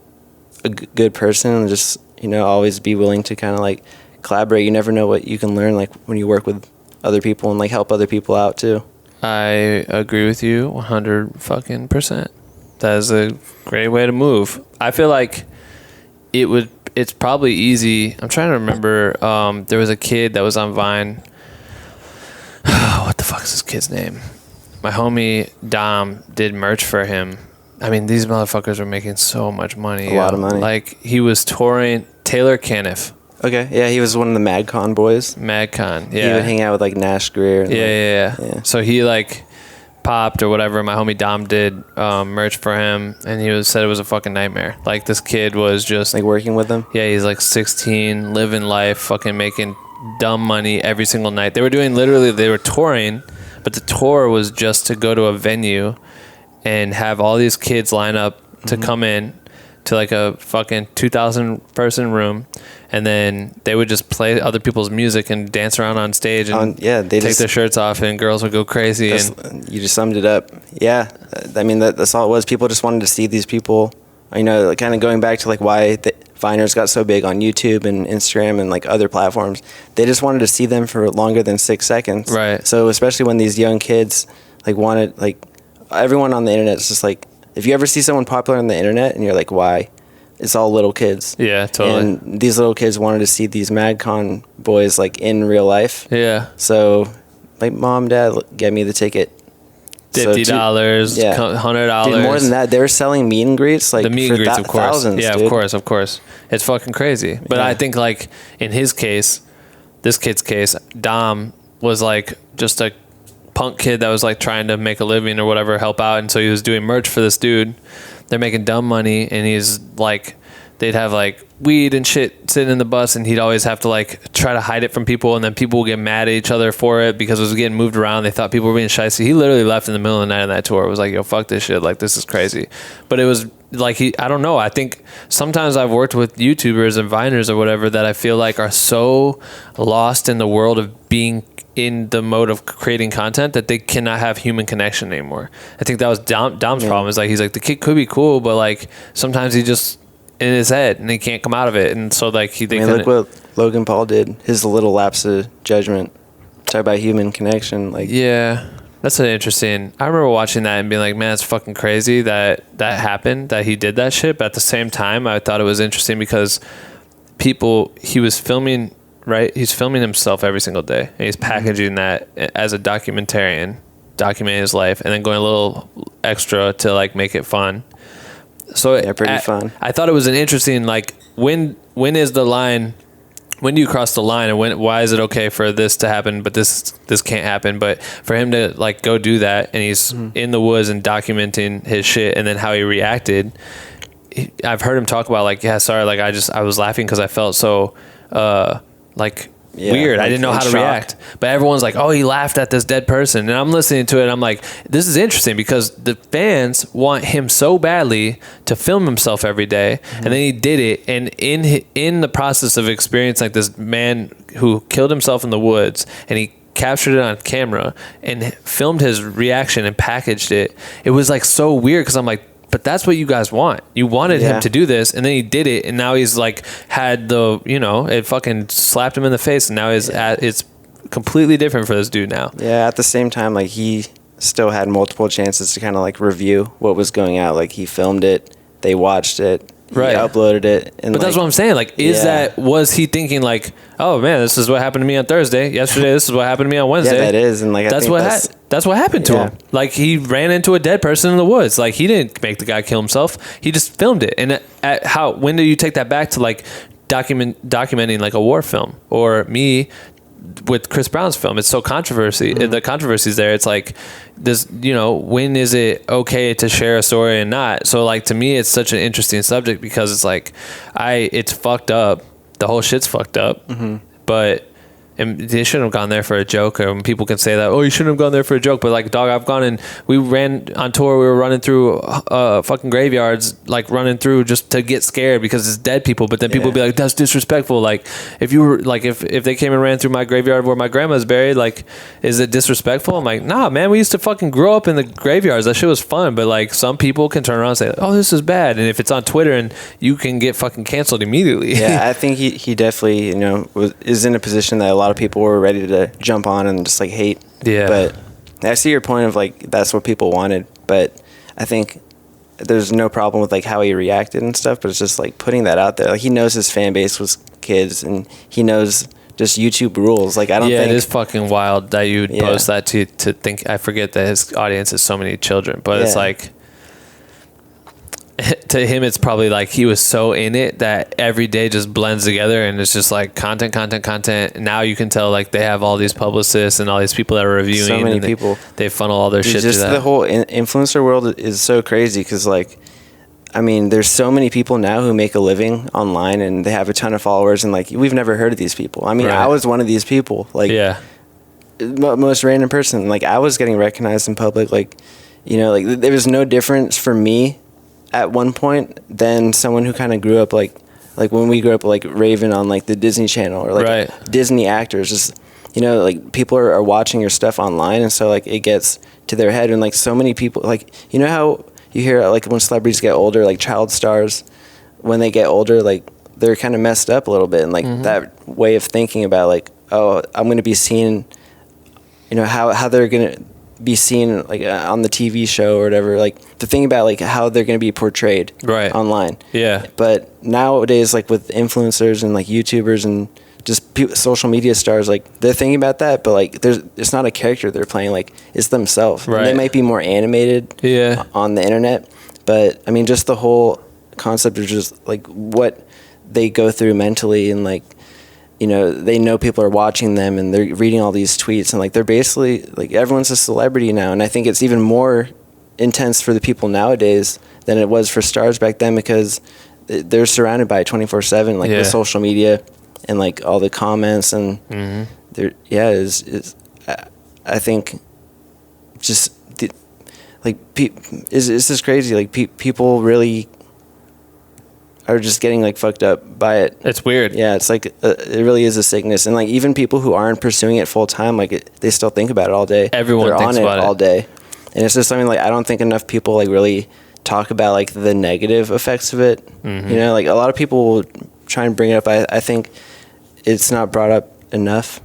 a good person, and just, you know, always be willing to kind of like collaborate. You never know what you can learn, like, when you work with other people and like help other people out too. I agree with you 100%. That is a great way to move. I feel like it's probably easy. I'm trying to remember. There was a kid that was on Vine. What the fuck is this kid's name? My homie Dom did merch for him. I mean, these motherfuckers were making so much money. A lot of money. Like, he was touring Taylor Caniff. Okay, yeah, he was one of the MagCon boys. MagCon, yeah. He would hang out with like Nash Greer. And Yeah. So he like popped or whatever. My homie Dom did merch for him, and he said it was a fucking nightmare. Like, this kid was just like working with them. Yeah, he's like 16, living life, fucking making dumb money every single night. They were touring, but the tour was just to go to a venue and have all these kids line up to come in to like a fucking 2,000 person room, and then they would just play other people's music and dance around on stage and they take their shirts off, and girls would go crazy. And you just summed it up. Yeah, I mean, that's all it was. People just wanted to see these people, you know, like, kind of going back to like why the Viners got so big on YouTube and Instagram and like other platforms. They just wanted to see them for longer than 6 seconds. Right. So especially when these young kids like wanted, like, everyone on the internet is just like, if you ever see someone popular on the internet and you're like, why? It's all little kids. Yeah, totally. And these little kids wanted to see these MagCon boys like in real life. Yeah. So like, mom, dad, get me the ticket. $50, $100. Dude, more than that, they were selling meet and greets, like, the meet and greets, of course. Thousands, yeah, dude. of course. It's fucking crazy. But I think like in his case, this kid's case, Dom was like just a punk kid that was like trying to make a living or whatever, help out, and so he was doing merch for this dude. They're making dumb money, and he's like, they'd have like weed and shit sitting in the bus, and he'd always have to like try to hide it from people, and then people would get mad at each other for it because it was getting moved around. They thought people were being shysty. He literally left in the middle of the night on that tour. It was like, yo, fuck this shit. Like, this is crazy. But it was like, I don't know. I think sometimes I've worked with YouTubers and Viners or whatever that I feel like are so lost in the world of being in the mode of creating content that they cannot have human connection anymore. I think that was Dom's problem. Is like, he's like, the kid could be cool, but like sometimes he just in his head and he can't come out of it. And so like look what Logan Paul did. His little lapse of judgment. Talk about human connection. Like, yeah, that's an interesting. I remember watching that and being like, man, it's fucking crazy that happened, that he did that shit. But at the same time, I thought it was interesting because he was filming. Right, he's filming himself every single day, and he's packaging that as a documentarian, documenting his life, and then going a little extra to like make it fun. So yeah, pretty fun. I thought it was an interesting like when is the line? When do you cross the line, and why is it okay for this to happen, but this can't happen? But for him to like go do that, and he's in the woods and documenting his shit, and then how he reacted. I've heard him talk about like, yeah, sorry, like I was laughing because I felt so. Weird. I didn't know how to react. But everyone's like, oh, he laughed at this dead person. And I'm listening to it and I'm like, this is interesting because the fans want him so badly to film himself every day. And then he did it. And in the process of experiencing like this man who killed himself in the woods, and he captured it on camera and filmed his reaction and packaged it. It was like so weird because I'm like, but that's what you guys want. You wanted him to do this, and then he did it, and now he's like had the, it fucking slapped him in the face, and now it's completely different for this dude now. Yeah, at the same time, like he still had multiple chances to kind of like review what was going out. Like he filmed it, they watched it, he uploaded it. And but that's what I'm saying. Like, was he thinking like, oh man, this is what happened to me on Thursday. Yesterday, this is what happened to me on Wednesday. Yeah, that is, and like that's what happened to him. Like he ran into a dead person in the woods. Like he didn't make the guy kill himself. He just filmed it. And when do you take that back to like documenting like a war film, or me with Chris Brown's film? It's so controversy. The controversy's there. It's like this, when is it okay to share a story and not? So like to me, it's such an interesting subject because it's like it's fucked up. The whole shit's fucked up. But and they shouldn't have gone there for a joke. Or when people can say that, oh, you shouldn't have gone there for a joke. But like, dog, I've gone and we ran on tour. We were running through fucking graveyards, like running through just to get scared because it's dead people. But then people would be like, that's disrespectful. Like if you were like, if they came and ran through my graveyard where my grandma's buried, like, is it disrespectful? I'm like, nah, man, we used to fucking grow up in the graveyards. That shit was fun. But like some people can turn around and say, oh, this is bad. And if it's on Twitter, and you can get fucking canceled immediately. Yeah, I think he definitely, is in a position that a lot of people were ready to jump on and just like hate. Yeah. But I see your point of like, that's what people wanted. But I think there's no problem with like how he reacted and stuff, but it's just like putting that out there. Like he knows his fan base was kids, and he knows just YouTube rules. Like I don't think it is fucking wild that you would post that to think. I forget that his audience is so many children, but it's like, to him, it's probably like he was so in it that every day just blends together, and it's just like content. Now you can tell like they have all these publicists and all these people that are reviewing. So many and people. They funnel all their shit to that. The whole influencer world is so crazy because like, I mean, there's so many people now who make a living online and they have a ton of followers, and like we've never heard of these people. I mean, I was one of these people. Like, most random person. Like I was getting recognized in public. Like, like there was no difference for me at one point than someone who kind of grew up like when we grew up like raving on like the Disney Channel or like Disney actors. Just like people are watching your stuff online, and so like it gets to their head. And like so many people, like how you hear like when celebrities get older, like child stars, when they get older, like they're kind of messed up a little bit, and like that way of thinking about like, oh, I'm going to be seen, how they're going to be seen like on the TV show or whatever, like the thing about like how they're going to be portrayed online. But nowadays, like with influencers and like YouTubers and just social media stars, like they're thinking about that, but like it's not a character they're playing, like it's themselves. And they might be more animated on the internet, but I mean just the whole concept of just like what they go through mentally, and like they know people are watching them and they're reading all these tweets, and like they're basically like everyone's a celebrity now. And I think it's even more intense for the people nowadays than it was for stars back then, because they're surrounded by it 24/7, like the social media and like all the comments and I think just it's just crazy. Like people really are just getting like fucked up by it. It's weird. Yeah, it's like it really is a sickness, and like even people who aren't pursuing it full time, like they still think about it all day. Everyone They're thinks on about it all day, and it's just something like I don't think enough people like really talk about like the negative effects of it. You know, like a lot of people will try and bring it up. I think it's not brought up enough,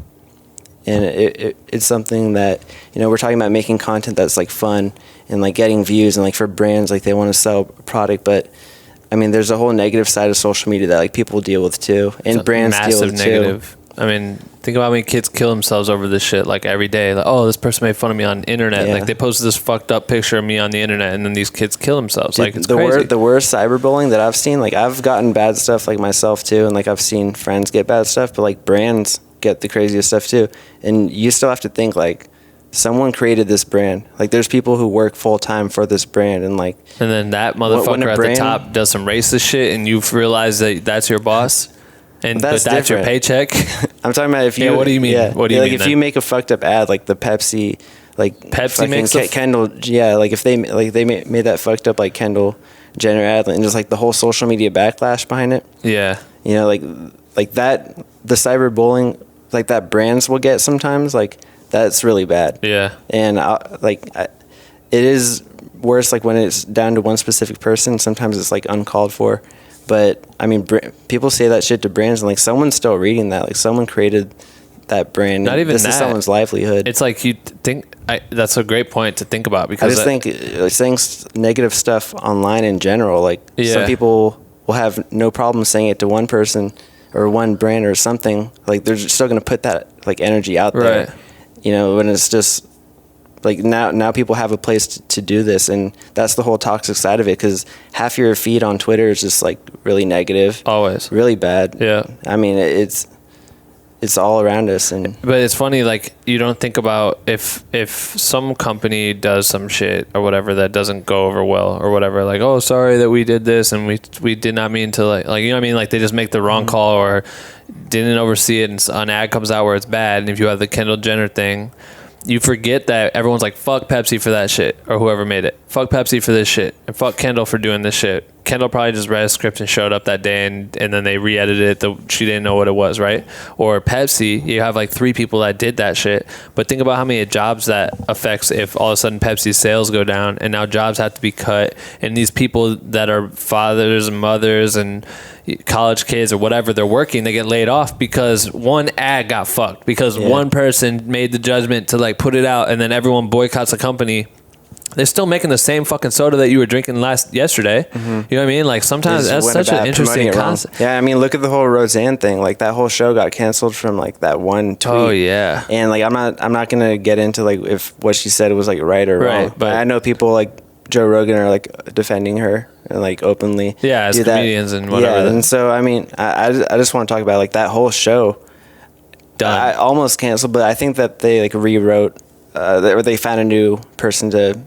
and it's something that, you know, we're talking about making content that's like fun and like getting views, and like for brands, like they want to sell a product, but I mean, there's a whole negative side of social media that like people deal with too, and brands deal with negative. too. I mean, think about how many kids kill themselves over this shit like every day. Like, oh, this person made fun of me on the internet. Yeah. Like they posted this fucked up picture of me on the internet, and then these kids kill themselves. Dude, like it's crazy. The worst cyberbullying that I've seen, like I've gotten bad stuff like myself too, and like I've seen friends get bad stuff, but like brands get the craziest stuff too. And you still have to think like someone created this brand. Like there's people who work full time for this brand, and like and then that motherfucker at the top does some racist shit, and you've realized that that's your boss, and that's your paycheck. I'm talking about if you. Yeah, what do you mean? Yeah, what do you like mean? If you make a fucked up ad, like the Pepsi, like Pepsi makes Kendall. Yeah, like if they made that fucked up like Kendall Jenner ad, and just like the whole social media backlash behind it. Yeah, you know, like that, the cyberbullying, like that brands will get sometimes, like. That's really bad. Yeah. And it is worse like when it's down to one specific person. Sometimes it's like uncalled for. But I mean, people say that shit to brands, and like someone's still reading that. Like someone created that brand. Not even this that. is someone's livelihood. It's like you think that's a great point to think about, because I just think saying negative stuff online in general, like some people will have no problem saying it to one person or one brand or something. Like they're still going to put that like energy out there. Right. You know, when it's just like now people have a place to do this, and that's the whole toxic side of it, because half your feed on Twitter is just like really negative, always really bad. Yeah, I mean it's all around us, but it's funny, like you don't think about if some company does some shit or whatever that doesn't go over well or whatever, like, oh, sorry that we did this and we did not mean to, like you know what I mean, like they just make the wrong call or didn't oversee it, and an ad comes out where it's bad. And if you have the Kendall Jenner thing, you forget that everyone's like, fuck Pepsi for that shit, or whoever made it, fuck Pepsi for this shit, and fuck Kendall for doing this shit. Kendall probably just read a script and showed up that day, and then they re-edited it. She didn't know what it was, right? Or Pepsi, you have like 3 people that did that shit. But think about how many jobs that affects if all of a sudden Pepsi's sales go down, and now jobs have to be cut, and these people that are fathers and mothers and college kids or whatever, they're working, they get laid off because one ad got fucked, because one person made the judgment to like put it out, and then everyone boycotts the company. They're still making the same fucking soda that you were drinking yesterday. You know what I mean? Like sometimes that's such an interesting concept. Yeah, I mean, look at the whole Roseanne thing. Like that whole show got canceled from like that one tweet. Oh yeah. And like I'm not gonna get into like if what she said was like right or wrong. But I know people like Joe Rogan are like defending her and like openly. Yeah, as comedians and whatever. Yeah, and so I mean, I just want to talk about like that whole show. Done. I almost canceled, but I think that they like rewrote, or they found a new person to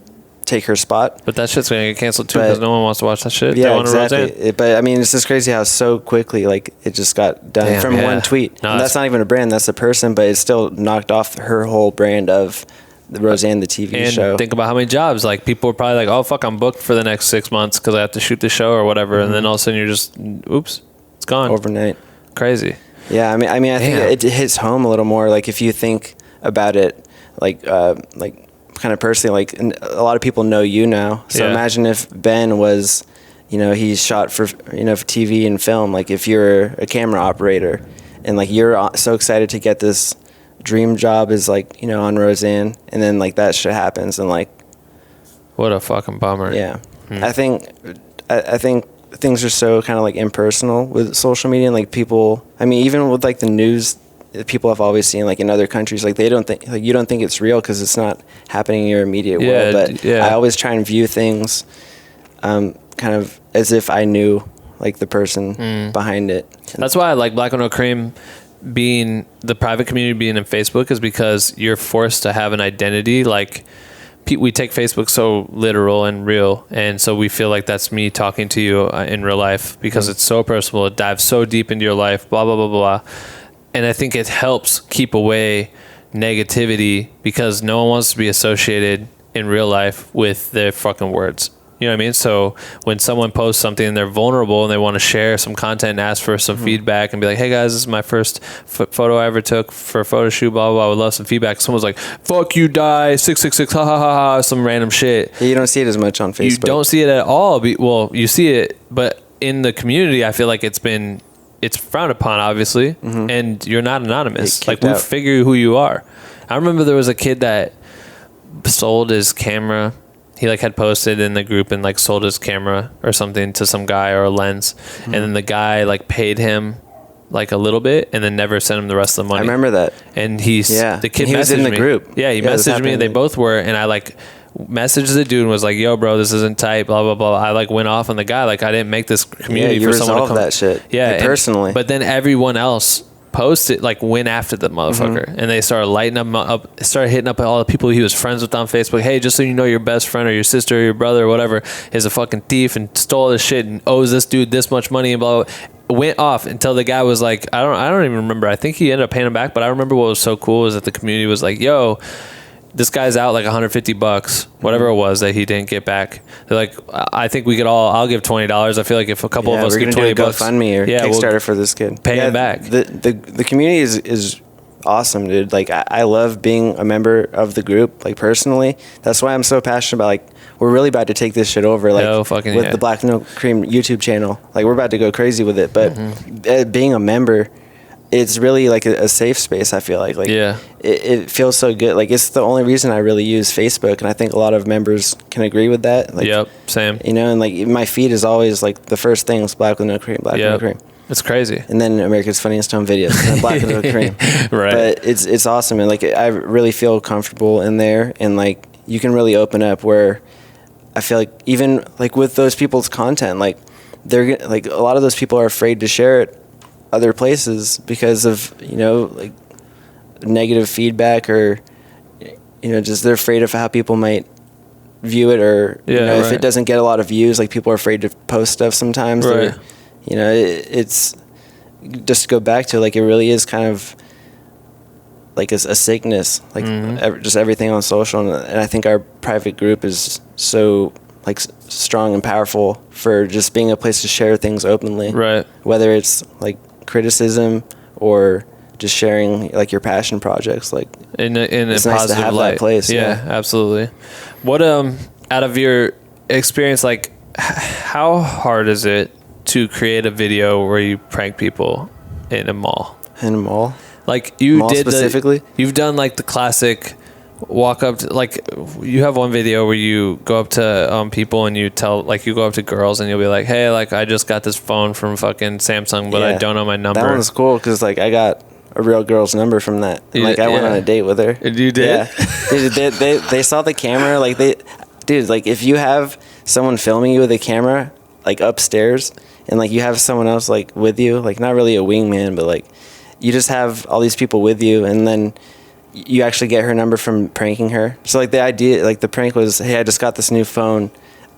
take her spot. But that shit's gonna get canceled too, because no one wants to watch that shit. Yeah, exactly. But I mean, it's just crazy how so quickly like it just got done from one tweet. No, and that's not even a brand; that's a person. But it still knocked off her whole brand of the Roseanne, the TV show. Think about how many jobs. Like people were probably like, "Oh fuck, I'm booked for the next 6 months because I have to shoot the show or whatever," and then all of a sudden you're just, oops, it's gone overnight. Crazy. Yeah, I mean, I think it hits home a little more. Like if you think about it, like kind of personally, like a lot of people know you now. So imagine if Ben was, you know, he's shot for, you know, for TV and film. Like if you're a camera operator and like you're so excited to get this dream job is like, you know, on Roseanne, and then like that shit happens, and like, what a fucking bummer. Yeah. I think things are so kind of like impersonal with social media, and like people, I mean, even with like the news, people have always seen like in other countries, like they don't think, like you don't think it's real because it's not happening in your immediate world. But I always try and view things kind of as if I knew like the person behind it. That's why I like Black with No Cream being the private community, being in Facebook, is because you're forced to have an identity. Like we take Facebook so literal and real, and so we feel like that's me talking to you in real life because it's so personal. It dives so deep into your life, blah blah blah blah. And I think it helps keep away negativity because no one wants to be associated in real life with their fucking words. You know what I mean? So when someone posts something and they're vulnerable and they want to share some content and ask for some feedback and be like, hey guys, this is my first photo I ever took for a photo shoot, blah, blah, blah. I would love some feedback. Someone's like, fuck you, die, 666, ha, ha, ha, ha, some random shit. You don't see it as much on Facebook. You don't see it at all. Well, you see it, but in the community, I feel like it's frowned upon, obviously, and you're not anonymous. Like, we figure who you are. I remember there was a kid that sold his camera. He like had posted in the group and like sold his camera or something to some guy or a lens, and then the guy like paid him like a little bit and then never sent him the rest of the money. I remember that. And the kid he was in the group. Yeah, he messaged me and they both were, and I like messaged the dude and was like, yo bro, this isn't tight, blah blah blah. I like went off on the guy, like I didn't make this community for someone to come. That shit. Yeah, like, personally. But then everyone else posted, like went after the motherfucker, and they started lighting him up, started hitting up all the people he was friends with on Facebook. Hey, just so you know, your best friend or your sister or your brother or whatever is a fucking thief and stole this shit and owes this dude this much money and blah, blah, blah. Went off until the guy was like, I don't even remember. I think he ended up paying him back, but I remember what was so cool is that the community was like, yo, this guy's out like $150, whatever it was that he didn't get back. They're like, I think we could I'll give $20. I feel like if a couple of us give $20, GoFundMe or Kickstarter for this kid, pay him back. The community is awesome, dude. Like I love being a member of the group. Like personally, that's why I'm so passionate about. Like we're really about to take this shit over. Like the Black No Cream YouTube channel. Like we're about to go crazy with it. But being a member, it's really like a safe space. I feel like it feels so good. Like it's the only reason I really use Facebook, and I think a lot of members can agree with that. Like, yep, same. You know, and like my feed is always like the first thing is Black with No Cream, Black with No Cream. It's crazy. And then America's Funniest Home Videos, and then Black with No Cream. Right. But it's awesome, and like I really feel comfortable in there, and like you can really open up where I feel like even like with those people's content, like they're like a lot of those people are afraid to share it other places because of, you know, like negative feedback or, you know, just they're afraid of how people might view it, or you know, if it doesn't get a lot of views, like people are afraid to post stuff sometimes. You know, it's just to go back to like it really is kind of like a sickness, like just everything on social, and I think our private group is so like strong and powerful for just being a place to share things openly, right? Whether it's like criticism or just sharing like your passion projects, like in a it's positive nice to have light. that place. Yeah, absolutely. What out of your experience, like how hard is it to create a video where you prank people in a mall? In a mall, like you mall did specifically. You've done like the classic walk up to, like you have one video where you go up to people and you tell, like you go up to girls and you'll be like, hey, like I just got this phone from fucking Samsung, but I don't know my number. That one's cool because like I got a real girl's number from that. And, like I went on a date with her. You did? Yeah. they saw the camera. Like dude, like if you have someone filming you with a camera like upstairs and like you have someone else like with you, like not really a wingman, but like you just have all these people with you, and then you actually get her number from pranking her. So like the idea, like the prank was, hey, I just got this new phone.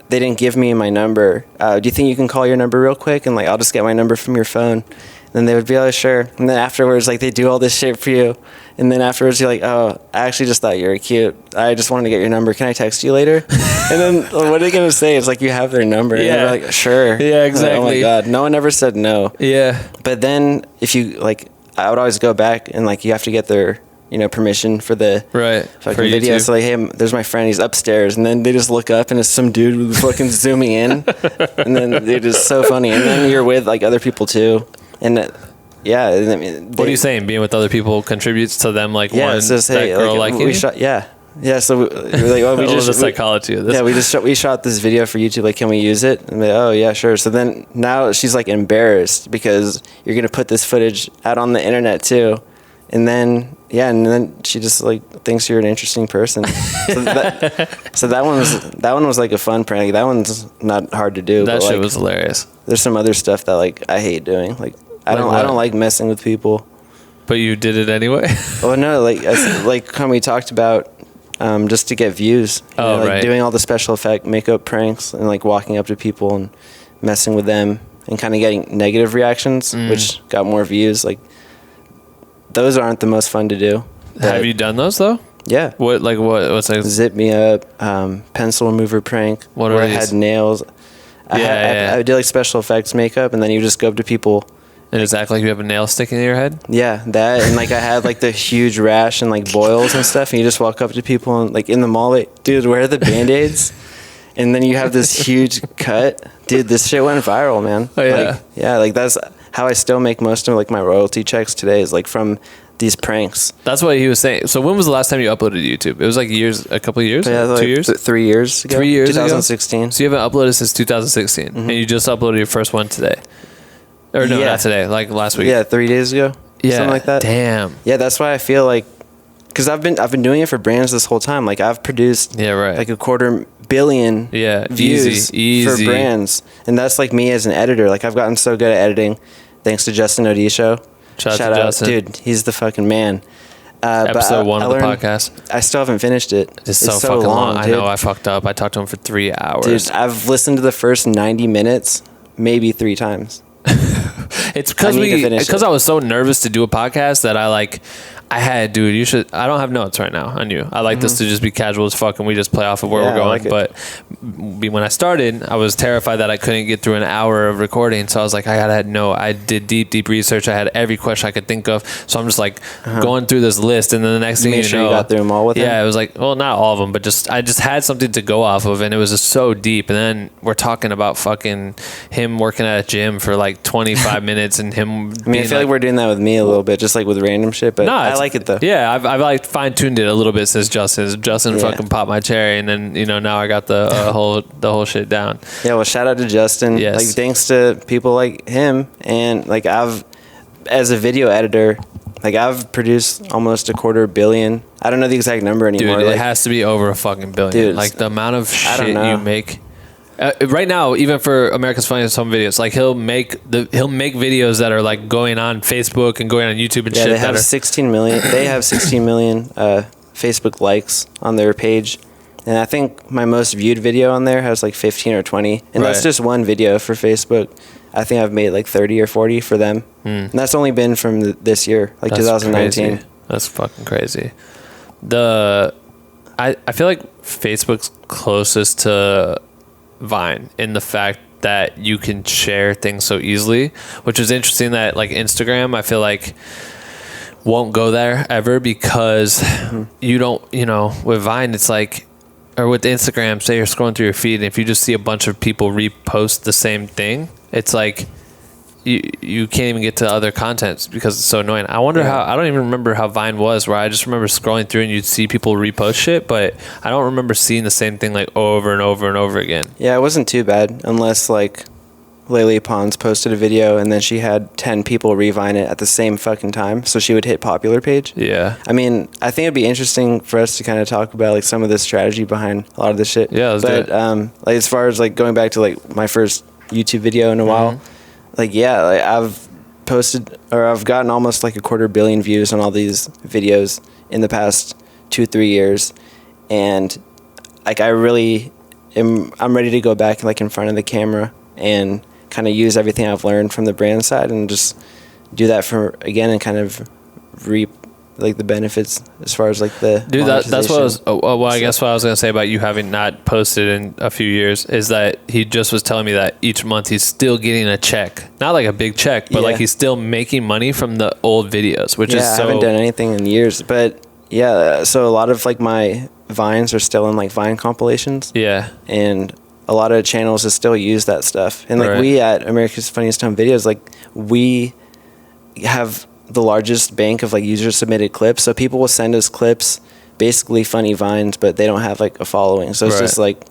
They didn't give me my number. Do you think you can call your number real quick? And like, I'll just get my number from your phone. And then they would be like, sure. And then afterwards, like they do all this shit for you. And then afterwards you're like, oh, I actually just thought you were cute. I just wanted to get your number. Can I text you later? And then what are they going to say? It's like, you have their number. And they're like, sure. Yeah, exactly. Like, oh my God. No one ever said no. Yeah. But then if you like, I would always go back and like, you have to get their, you know, permission for the fucking video. So like, hey, there's my friend, he's upstairs, and then they just look up and it's some dude who's fucking zooming in, and then they're just so funny. And then you're with like other people too, and I mean, what are you saying? Being with other people contributes to them like one it's just, hey, that girl like you? We shot, yeah. So we're like, oh, we just the psychology of this. Yeah, we shot this video for YouTube. Like, can we use it? And they're like, oh yeah, sure. So then now she's like embarrassed because you're gonna put this footage out on the internet too. And then she just like thinks you're an interesting person. So that one was like a fun prank. That one's not hard to do. That shit like, was hilarious. There's some other stuff that like I hate doing. Like I don't like messing with people. But you did it anyway. Oh no, like when we talked about just to get views. Right. Doing all the special effect makeup pranks and like walking up to people and messing with them and kind of getting negative reactions, which got more views. Like those aren't the most fun to do. Have you done those though? Yeah. What's like Zip me up, pencil remover prank. What are where I these? had nails. Yeah. I did like special effects makeup, and then you just go up to people. and just act like you have a nail sticking in your head? Yeah, that, and like I had like the huge rash and like boils and stuff, and you just walk up to people and like in the mall, like, dude, where are the Band-Aids? And then you have this huge cut. Dude, this shit went viral, man. Oh, yeah. Like, yeah, like that's how I still make most of like my royalty checks today, is like from these pranks. That's what he was saying. So when was the last time you uploaded to YouTube? It was like a couple of years? Yeah, like 2 years? 3 years ago. 3 years 2016. ago? So you haven't uploaded since 2016, and you just uploaded your first one today. Or no, Yeah. not today, like last week. Yeah, 3 days ago. Yeah. Something like that. Damn. Yeah, that's why I feel like, because I've been doing it for brands this whole time. Like I've produced Yeah, right. like 250 million Yeah, views easy. for brands, and that's like me as an editor. Like I've gotten so good at editing, thanks to Justin Odisho. Shout out, out to Justin. dude. He's the fucking man. Episode 1 of the learned- podcast. I still haven't finished it. It's so fucking long. I dude. know, I fucked up. I talked to him for 3 hours. Dude, I've listened to the first 90 minutes maybe 3 times. It's because I need to finish it. I was so nervous to do a podcast that I had, dude, you should, I don't have notes right now on you. I like this to just be casual as fuck and we just play off of where Yeah, we're I going. like it. But when I started, I was terrified that I couldn't get through an hour of recording. So I was like, I did deep research. I had every question I could think of. So I'm just like going through this list, and then the next thing Make you sure know, you got through them all with him? Yeah, it was like, well, not all of them, but I just had something to go off of, and it was just so deep. And then we're talking about fucking him working at a gym for like 25 minutes and him I mean, I feel like we're doing that with me a little bit, just like with random shit, but I like it though. Yeah, I've like fine tuned it a little bit since Justin Yeah. fucking popped my cherry, and then now I got the whole shit down. Yeah, well, shout out to Justin. Yes. Like, thanks to people like him, and like as a video editor, like I've produced almost 250 million. I don't know the exact number anymore. Dude, like, it has to be over a fucking billion. Dude, like the amount of I don't shit know. you make. Right now, even for America's Funniest Home Videos, like he'll make videos that are like going on Facebook and going on YouTube and yeah, shit. they have 16 million. They have 16 million Facebook likes on their page, and I think my most viewed video on there has like 15 or 20, and that's Right. just one video for Facebook. I think I've made like 30 or 40 for them, and that's only been from this year, like That's 2019. crazy. That's fucking crazy. I feel like Facebook's closest to Vine in the fact that you can share things so easily, which is interesting. That like Instagram, I feel like won't go there ever, because you don't, with Vine, it's like, or with Instagram, say you're scrolling through your feed, and if you just see a bunch of people repost the same thing, it's like you can't even get to other contents because it's so annoying. I wonder how, I don't even remember how Vine was, where I just remember scrolling through and you'd see people repost shit, but I don't remember seeing the same thing like over and over and over again. Yeah, it wasn't too bad, unless like Laylee Pons posted a video and then she had 10 people revine it at the same fucking time, so she would hit popular page. Yeah. I mean, I think it'd be interesting for us to kind of talk about like some of the strategy behind a lot of this shit. Yeah, let's do it. Like as far as like going back to like my first YouTube video in a while, like like I've posted, or I've gotten almost like 250 million views on all these videos in the past 2-3 years, and like I'm ready to go back like in front of the camera and kind of use everything I've learned from the brand side and just do that for again and kind of reap like the benefits as far as like the Dude, that's what I was. monetization. I guess what I was gonna say about you having not posted in a few years is that he just was telling me that each month he's still getting a check, not like a big check, but like he's still making money from the old videos, which is so. I haven't done anything in years, but yeah, so a lot of like my vines are still in like Vine compilations. Yeah. And a lot of channels that still use that stuff, and like Right. we at America's Funniest Home Videos, like we have the largest bank of like user submitted clips, so people will send us clips, basically funny vines, but they don't have like a following, so it's just like,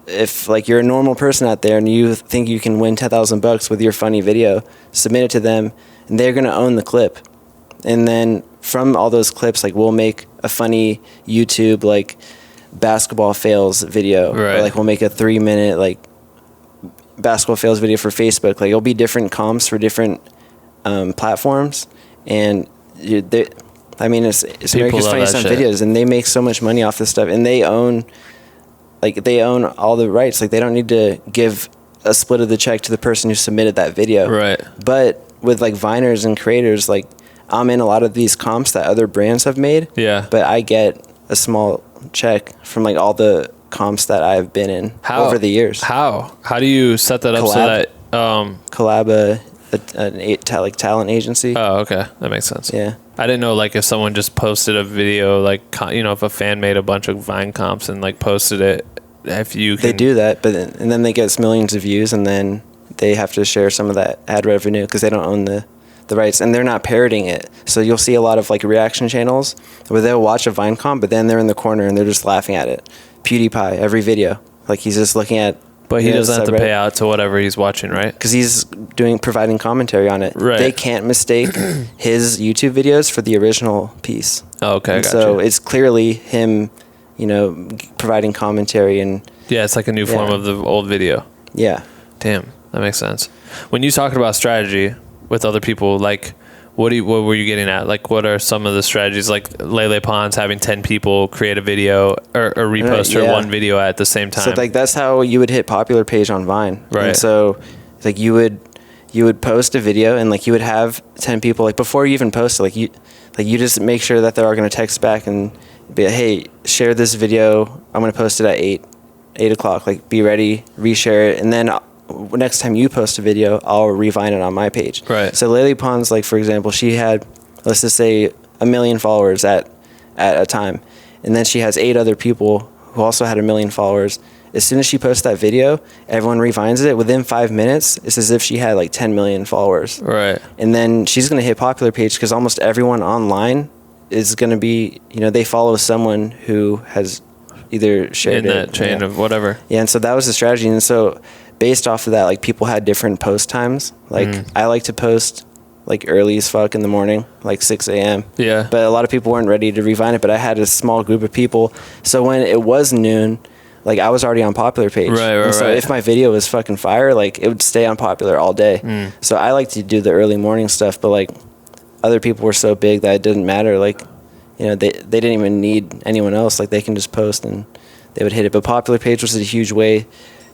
if like you're a normal person out there and you think you can win $10,000 with your funny video, submit it to them and they're gonna own the clip, and then from all those clips, like we'll make a funny YouTube like basketball fails video, or like we'll make a 3-minute like basketball fails video for Facebook. Like it'll be different comps for different platforms, and I mean, it's America's love Funniest that on shit. Videos, and they make so much money off this stuff, and they own all the rights. Like, they don't need to give a split of the check to the person who submitted that video. Right. But with like Viners and creators, like, I'm in a lot of these comps that other brands have made. Yeah. But I get a small check from like all the comps that I've been in over the years. How do you set that up so that Collab, like talent agency. Oh, okay, that makes sense. Yeah. I didn't know, like, if someone just posted a video, like, if a fan made a bunch of Vine comps and like posted it, if you can... They do that, and then they get millions of views, and then they have to share some of that ad revenue because they don't own the rights, and they're not parroting it. So you'll see a lot of like reaction channels where they'll watch a Vine comp, but then they're in the corner and they're just laughing at it. PewDiePie, every video, like, he's just looking at. But he doesn't have to pay out to whatever he's watching, right? Because he's providing commentary on it. Right. They can't mistake his YouTube videos for the original piece. Oh, okay, I got so you. it's clearly him, providing commentary and. Yeah, it's like a new form of the old video. Yeah. Damn, that makes sense. When you talking about strategy with other people, like, what were you getting at? Like, what are some of the strategies? Like Lele Pons having 10 people create a video or repost her one video at the same time. So like that's how you would hit popular page on Vine. Right. And so like you would post a video and like you would have 10 people, like, before you even post it, you just make sure that they're all going to text back and be like, hey, share this video. I'm going to post it at 8 o'clock. Like, be ready, reshare it, and then next time you post a video, I'll revine it on my page. Right. So Lele Pons, like, for example, she had, let's just say, 1 million followers at a time, and then she has 8 other people who also had 1 million followers. As soon as she posts that video, everyone revines it. Within 5 minutes, it's as if she had like 10 million followers. Right. And then she's going to hit popular page because almost everyone online is going to be, they follow someone who has either shared in that chain of whatever. Yeah, and so that was the strategy. And so based off of that, like, people had different post times. Like, I like to post like early as fuck in the morning, like 6 a.m. Yeah. But a lot of people weren't ready to revine it, but I had a small group of people. So when it was noon, like, I was already on popular page. Right. So if my video was fucking fire, like, it would stay on popular all day. So I like to do the early morning stuff, but like other people were so big that it didn't matter. Like, they didn't even need anyone else. Like, they can just post and they would hit it. But popular page was a huge way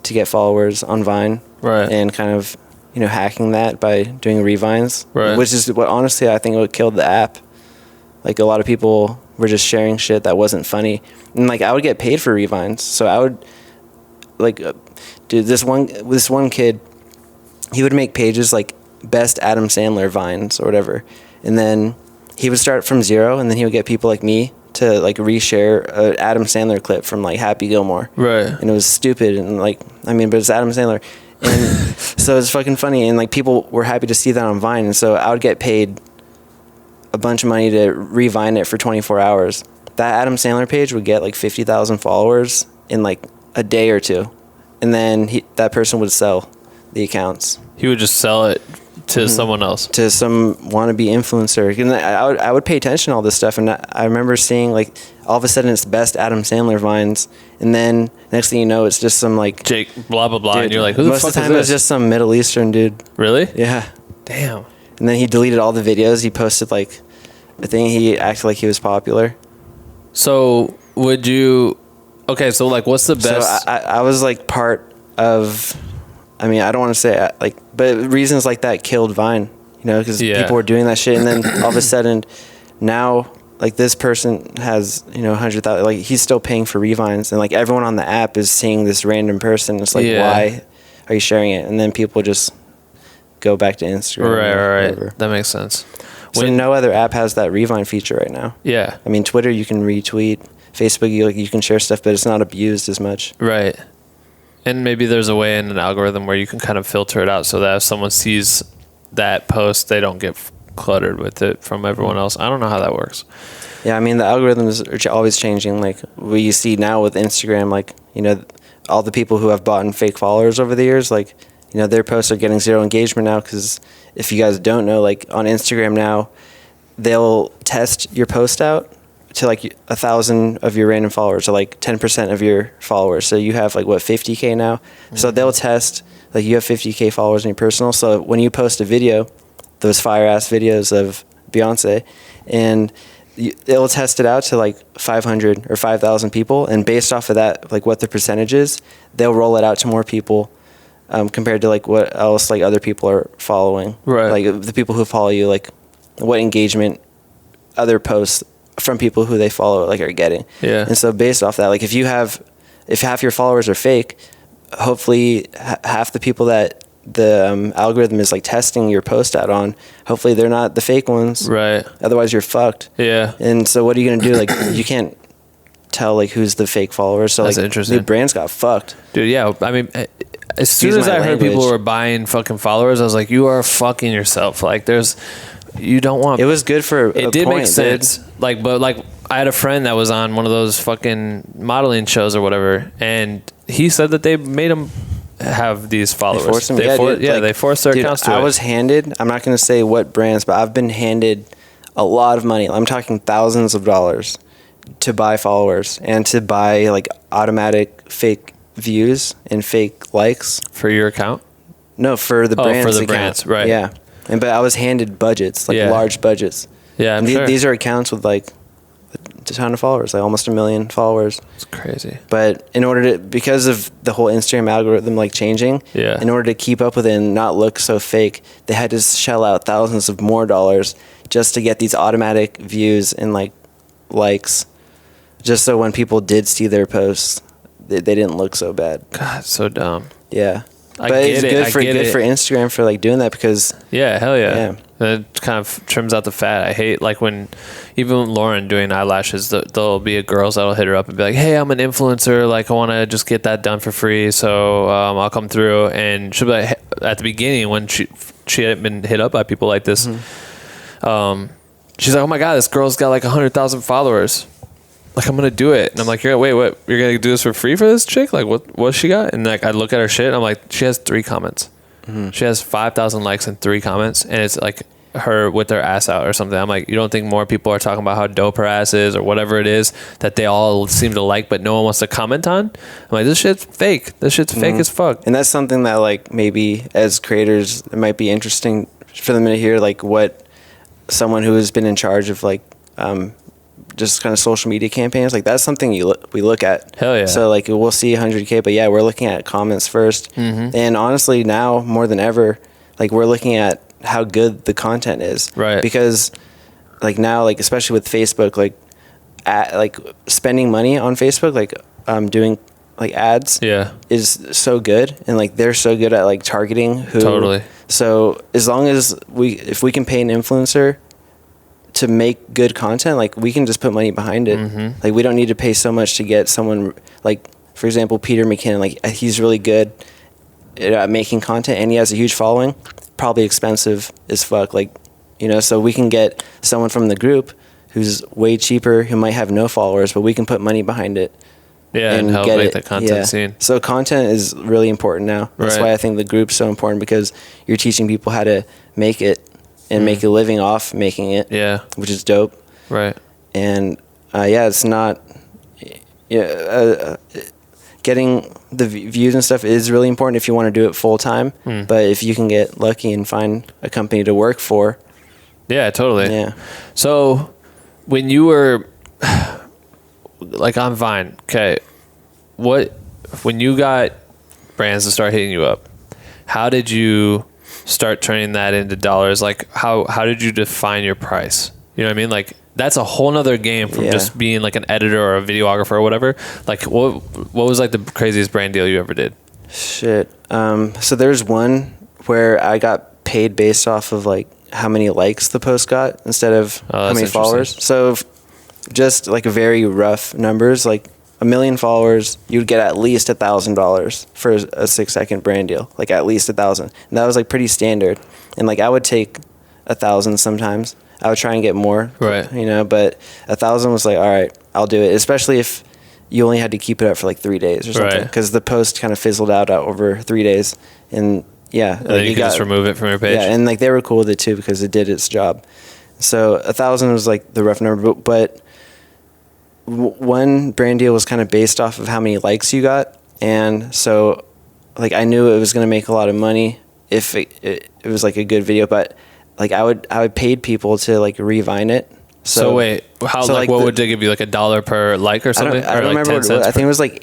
to get followers on Vine. Right. And kind of, hacking that by doing revines. Right. Which is what, honestly, I think what killed the app. Like, a lot of people were just sharing shit that wasn't funny. And like, I would get paid for revines. So I would, like, dude, this one kid, he would make pages like best Adam Sandler vines or whatever. And then he would start from 0, and then he would get people like me to like reshare an Adam Sandler clip from like Happy Gilmore. Right. And it was stupid, and like, but it's Adam Sandler. And so it's fucking funny, and like, people were happy to see that on Vine. And so I would get paid a bunch of money to revine it for 24 hours. That Adam Sandler page would get like 50,000 followers in like a day or two. And then that person would sell the accounts. He would just sell it to someone else, to some wannabe influencer. And I would pay attention to all this stuff, and I remember seeing like all of a sudden it's best Adam Sandler vines, and then next thing you know, it's just some like Jake blah blah blah, dude, and you're like, who the fuck is this? Most of the time it was just some Middle Eastern dude. Really? Yeah. Damn. And then he deleted all the videos. He posted like, I think he acted like he was popular. So would you? Okay, so like, what's the best? So I was like part of. I mean, I don't want to say like, but reasons like that killed Vine, because people were doing that shit, and then all of a sudden, now like this person has 100,000, like he's still paying for revines, and like everyone on the app is seeing this random person. It's like, why are you sharing it? And then people just go back to Instagram. Right. Whatever. That makes sense. So no other app has that revine feature right now. Yeah. I mean, Twitter you can retweet, Facebook you can share stuff, but it's not abused as much. Right. And maybe there's a way in an algorithm where you can kind of filter it out so that if someone sees that post, they don't get cluttered with it from everyone else. I don't know how that works. Yeah, I mean, the algorithms are always changing. Like, what you see now with Instagram, like, all the people who have bought fake followers over the years, like, their posts are getting 0 engagement now because if you guys don't know, like, on Instagram now, they'll test your post out to like 1,000 of your random followers, or like 10% of your followers. So you have like 50K now. So they'll test like you have 50K followers in your personal. So when you post a video, those fire ass videos of Beyonce, and it'll test it out to like 500 or 5,000 people, and based off of that, like what the percentage is, they'll roll it out to more people compared to like what else like other people are following. Right. Like the people who follow you, like what engagement other posts from people who they follow like are getting. Yeah. And so based off that, like if half your followers are fake, hopefully half the people that the algorithm is like testing your post out on, hopefully they're not the fake ones. Right. Otherwise you're fucked. Yeah. And so what are you going to do? Like you can't tell like who's the fake followers. So That's like interesting. the brands got fucked. Dude, yeah. I mean, as soon Excuse as my I heard people language. were buying fucking followers, I was like, you are fucking yourself. Like you don't want. It was good for It a did point, make sense. Like, but like I had a friend that was on one of those fucking modeling shows or whatever, and he said that they made him have these followers. They forced them. They forced their accounts to I it. was handed, I'm not going to say what brands, but I've been handed a lot of money. I'm talking thousands of dollars to buy followers and to buy like automatic fake views and fake likes. For your account? No, for the brands. for the account. brands, right. Yeah. But I was handed budgets, like Yeah. large budgets. Yeah, I'm And sure. these are accounts with like a ton of followers, like almost 1 million followers. It's crazy. But in order to, because of the whole Instagram algorithm like changing, Yeah. in order to keep up with it and not look so fake, they had to shell out thousands of more dollars just to get these automatic views and like likes, just so when people did see their posts, they didn't look so bad. God, so dumb. Yeah. I But get it's it, good I for get it. for Instagram for like doing that, because Yeah, hell yeah. Yeah. And it kind of trims out the fat. I hate like when even Lauren doing eyelashes, there'll be a girls that'll hit her up and be like, hey, I'm an influencer. Like I want to just get that done for free. So I'll come through. And she'll be like, hey, at the beginning when she hadn't been hit up by people like this, she's like, oh my God, this girl's got like 100,000 followers. Like I'm gonna do it, and I'm like, wait, what? You're gonna do this for free for this chick? Like, what she got? And like, I look at her shit, and I'm like, she has 3 comments. She has 5,000 likes and 3 comments, and it's like her with their ass out or something. I'm like, you don't think more people are talking about how dope her ass is or whatever it is that they all seem to like, but no one wants to comment on? I'm like, this shit's fake. This shit's fake as fuck. and that's something that like maybe as creators it might be interesting for them to hear, like what someone who has been in charge of like just kind of social media campaigns, like that's something we look at. Hell yeah. So like we'll see 100K, but yeah, we're looking at comments first. And honestly now more than ever, like we're looking at how good the content is. Right. Because like now, like especially with Facebook, like like spending money on Facebook, like doing like ads Yeah. is so good, and like they're so good at like targeting who. Totally. So as long as if we can pay an influencer to make good content, like we can just put money behind it. Like we don't need to pay so much to get someone like, for example, Peter McKinnon, like he's really good at making content and he has a huge following, probably expensive as fuck. Like, you know, so we can get someone from the group who's way cheaper, who might have no followers, but we can put money behind it. Yeah, and help get make it. the content scene. So content is really important now. That's Right. why I think the group's so important, because you're teaching people how to make it and make a living off making it. Yeah. Which is dope. Right. And yeah, it's not. Getting the views and stuff is really important if you want to do it full time. But if you can get lucky and find a company to work for. Yeah, totally. Yeah. So when you were like on Vine, okay, when you got brands to start hitting you up, how did you start turning that into dollars? Like how did you define your price? You know what I mean? Like that's a whole nother game from just being like an editor or a videographer or whatever. Like what was like the craziest brand deal you ever did? Shit. So there's one where I got paid based off of like how many likes the post got instead of how that's many followers. So just like very rough numbers, like 1 million followers, you'd get at least $1,000 for a 6-second brand deal, like at least 1,000. And that was like pretty standard. And like I would take 1,000 sometimes. I would try and get more, Right. You know, but 1,000 was like, all right, I'll do it. Especially if you only had to keep it up for like 3 days or something, Right. because the post kind of fizzled out over 3 days. And yeah, And then you could just remove it from your page. yeah, and like they were cool with it too because it did its job. So 1,000 was like the rough number, but one brand deal was kind of based off of how many likes you got, and so like I knew it was going to make a lot of money if it was like a good video, but like I would paid people to like revine it So wait, how so like what would they give you, like $1 per like or something? I don't or like remember. I think it was like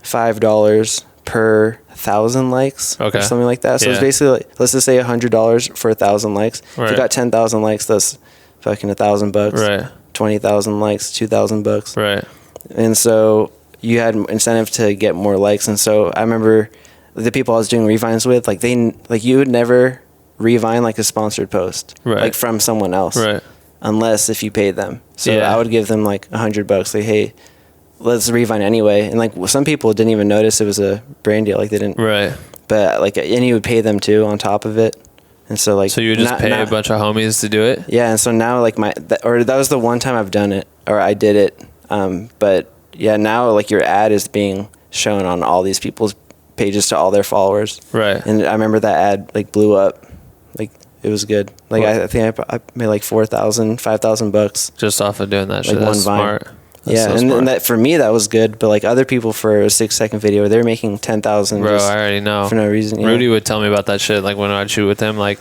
$85 per 1,000 likes, Okay. or something like that. So it's Yeah. basically like, let's just say $100 for 1,000 likes. If Right. you got 10,000 likes, that's fucking $1,000. Right. 20,000 likes, $2,000. Right. And so you had incentive to get more likes. And so I remember the people I was doing revines with, like you would never revine like a sponsored post, Right. like from someone else, Right. unless if you paid them. So Yeah. I would give them like $100, like, hey, let's revine anyway. And like some people didn't even notice it was a brand deal, like they didn't. Right. But like, and you would pay them too on top of it. And so like, So you would just pay a bunch of homies to do it? yeah. And so now like that was the one time I've done it, or I did it. But yeah, now like your ad is being shown on all these people's pages to all their followers. Right. And I remember that ad like blew up. Like it was good. Like I think I made like $4,000, $5,000 Just off of doing that like shit. one That's vine. smart. That's Yeah, so and smart. that for me that was good, but like other people for a 6-second video, they're making 10,000. Bro, just I already know. for no reason. Yeah. Rudy would tell me about that shit, like when I'd shoot with him, like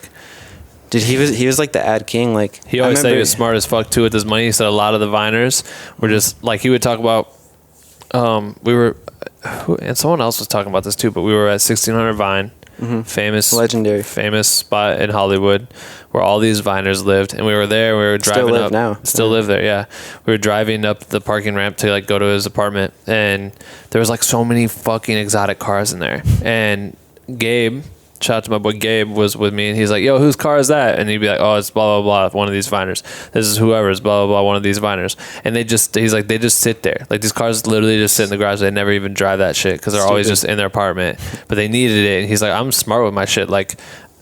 Dude, he was like the ad king. Like he I always said he remember- was smart as fuck too with his money. He said a lot of the Viners were just like, he would talk about, we were, and someone else was talking about this too, but we were at 1600 Vine, famous, Legendary. famous spot in Hollywood where all these Viners lived, and we were there. We were driving live up. now. Still live there, yeah. We were driving up the parking ramp to like go to his apartment, and there was like so many fucking exotic cars in there. And Gabe, shout out to my boy Gabe, was with me, and he's like, yo, whose car is that? And he'd be like, oh, it's blah blah blah, one of these Viners. This is whoever's blah blah blah, one of these Viners. And he's like, they just sit there, like these cars literally just sit in the garage. They never even drive that shit because they're always just in their apartment, but they needed it. And he's like, I'm smart with my shit. Like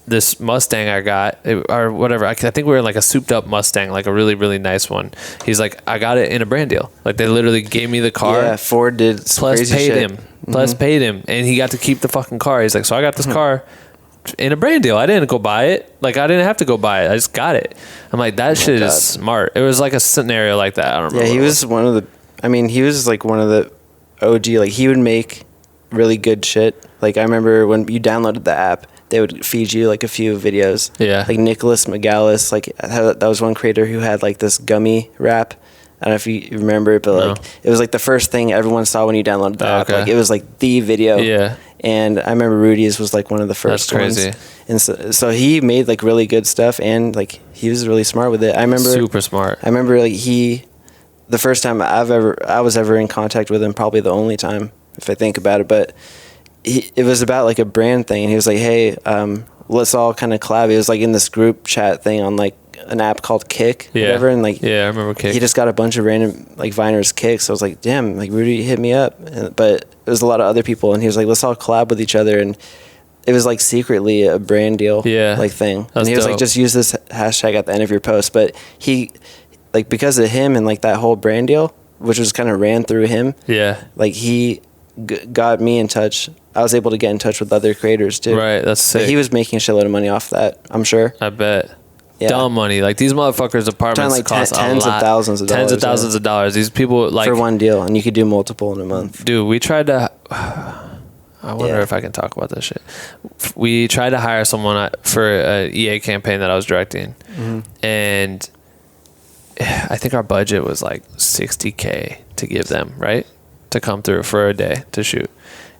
this Mustang I got, or whatever, I think we were in like a souped up Mustang, like a really really nice one. He's like, I got it in a brand deal. Like they literally gave me the car. Yeah, Ford did some Plus crazy paid shit. him. Plus paid him, and he got to keep the fucking car. He's like, so I got this car in a brand deal. I didn't go buy it. Like I didn't have to go buy it. I just got it. I'm like, that shit God. is smart. It was like a scenario like that. I don't remember. Yeah, he what it was one of the. I mean, he was like one of the OG. Like he would make really good shit. Like I remember when you downloaded the app, they would feed you like a few videos. Yeah. Like Nicholas McGallis, like that was one creator who had like this gummy rap. I don't know if you remember it, but No. like it was like the first thing everyone saw when you downloaded the app. Okay. Like it was like the video. Yeah. And I remember Rudy's was like one of the first That's crazy. ones. And so he made like really good stuff, and like he was really smart with it. I remember Super smart. I remember like the first time I was ever in contact with him, probably the only time if I think about it, but it was about like a brand thing, and he was like, hey, let's all kind of collab. It was like in this group chat thing on like an app called Kick, whatever, and like yeah, I remember Kick. he just got a bunch of random like Viners kicks. So I was like, damn, like Rudy hit me up, but there was a lot of other people, and he was like, let's all collab with each other, and it was like secretly a brand deal, like thing. That's And he was dope. like, just use this hashtag at the end of your post. But he, like, because of him and like that whole brand deal, which was kind of ran through him, like he got me in touch. I was able to get in touch with other creators too. Right, that's sick. But he was making a shitload of money off that, I'm sure. I bet. Yeah. Dumb money. Like these motherfuckers' apartments like cost tens a of lot. thousands of dollars. Tens of thousands of dollars. These people like for one deal, and you could do multiple in a month. Dude, we tried to. I wonder if I can talk about this shit. We tried to hire someone for an EA campaign that I was directing, and I think our budget was like $60K to give them, right, to come through for a day to shoot,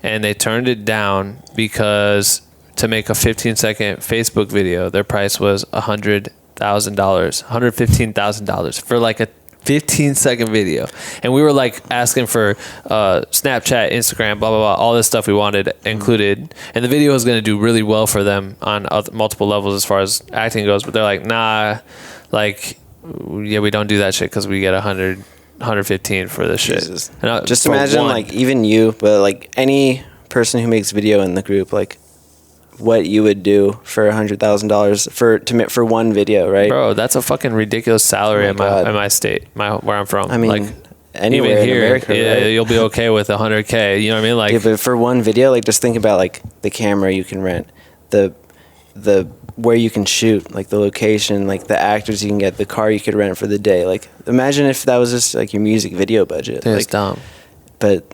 and they turned it down because to make a 15-second Facebook video, their price was $115,000 for like a 15-second video. And we were like asking for Snapchat, Instagram, blah, blah, blah, all this stuff we wanted included. And the video was going to do really well for them on multiple levels as far as acting goes. But they're like, nah, like, yeah, we don't do that shit because we get 115 for this shit. Jesus. And Just for imagine, one. like, even you, but like any person who makes video in the group, like what you would do for $100,000 for one video, right? Bro, that's a fucking ridiculous salary Oh my in my state, where I'm from. I mean, like, anywhere even in here, America, yeah, right? you'll be okay with 100K. You know what I mean? Like, Yeah, but for one video, like just think about like the camera you can rent, the where you can shoot, like the location, like the actors you can get, the car you could rent for the day. Like imagine if that was just like your music video budget. dude, it's Like, dumb. but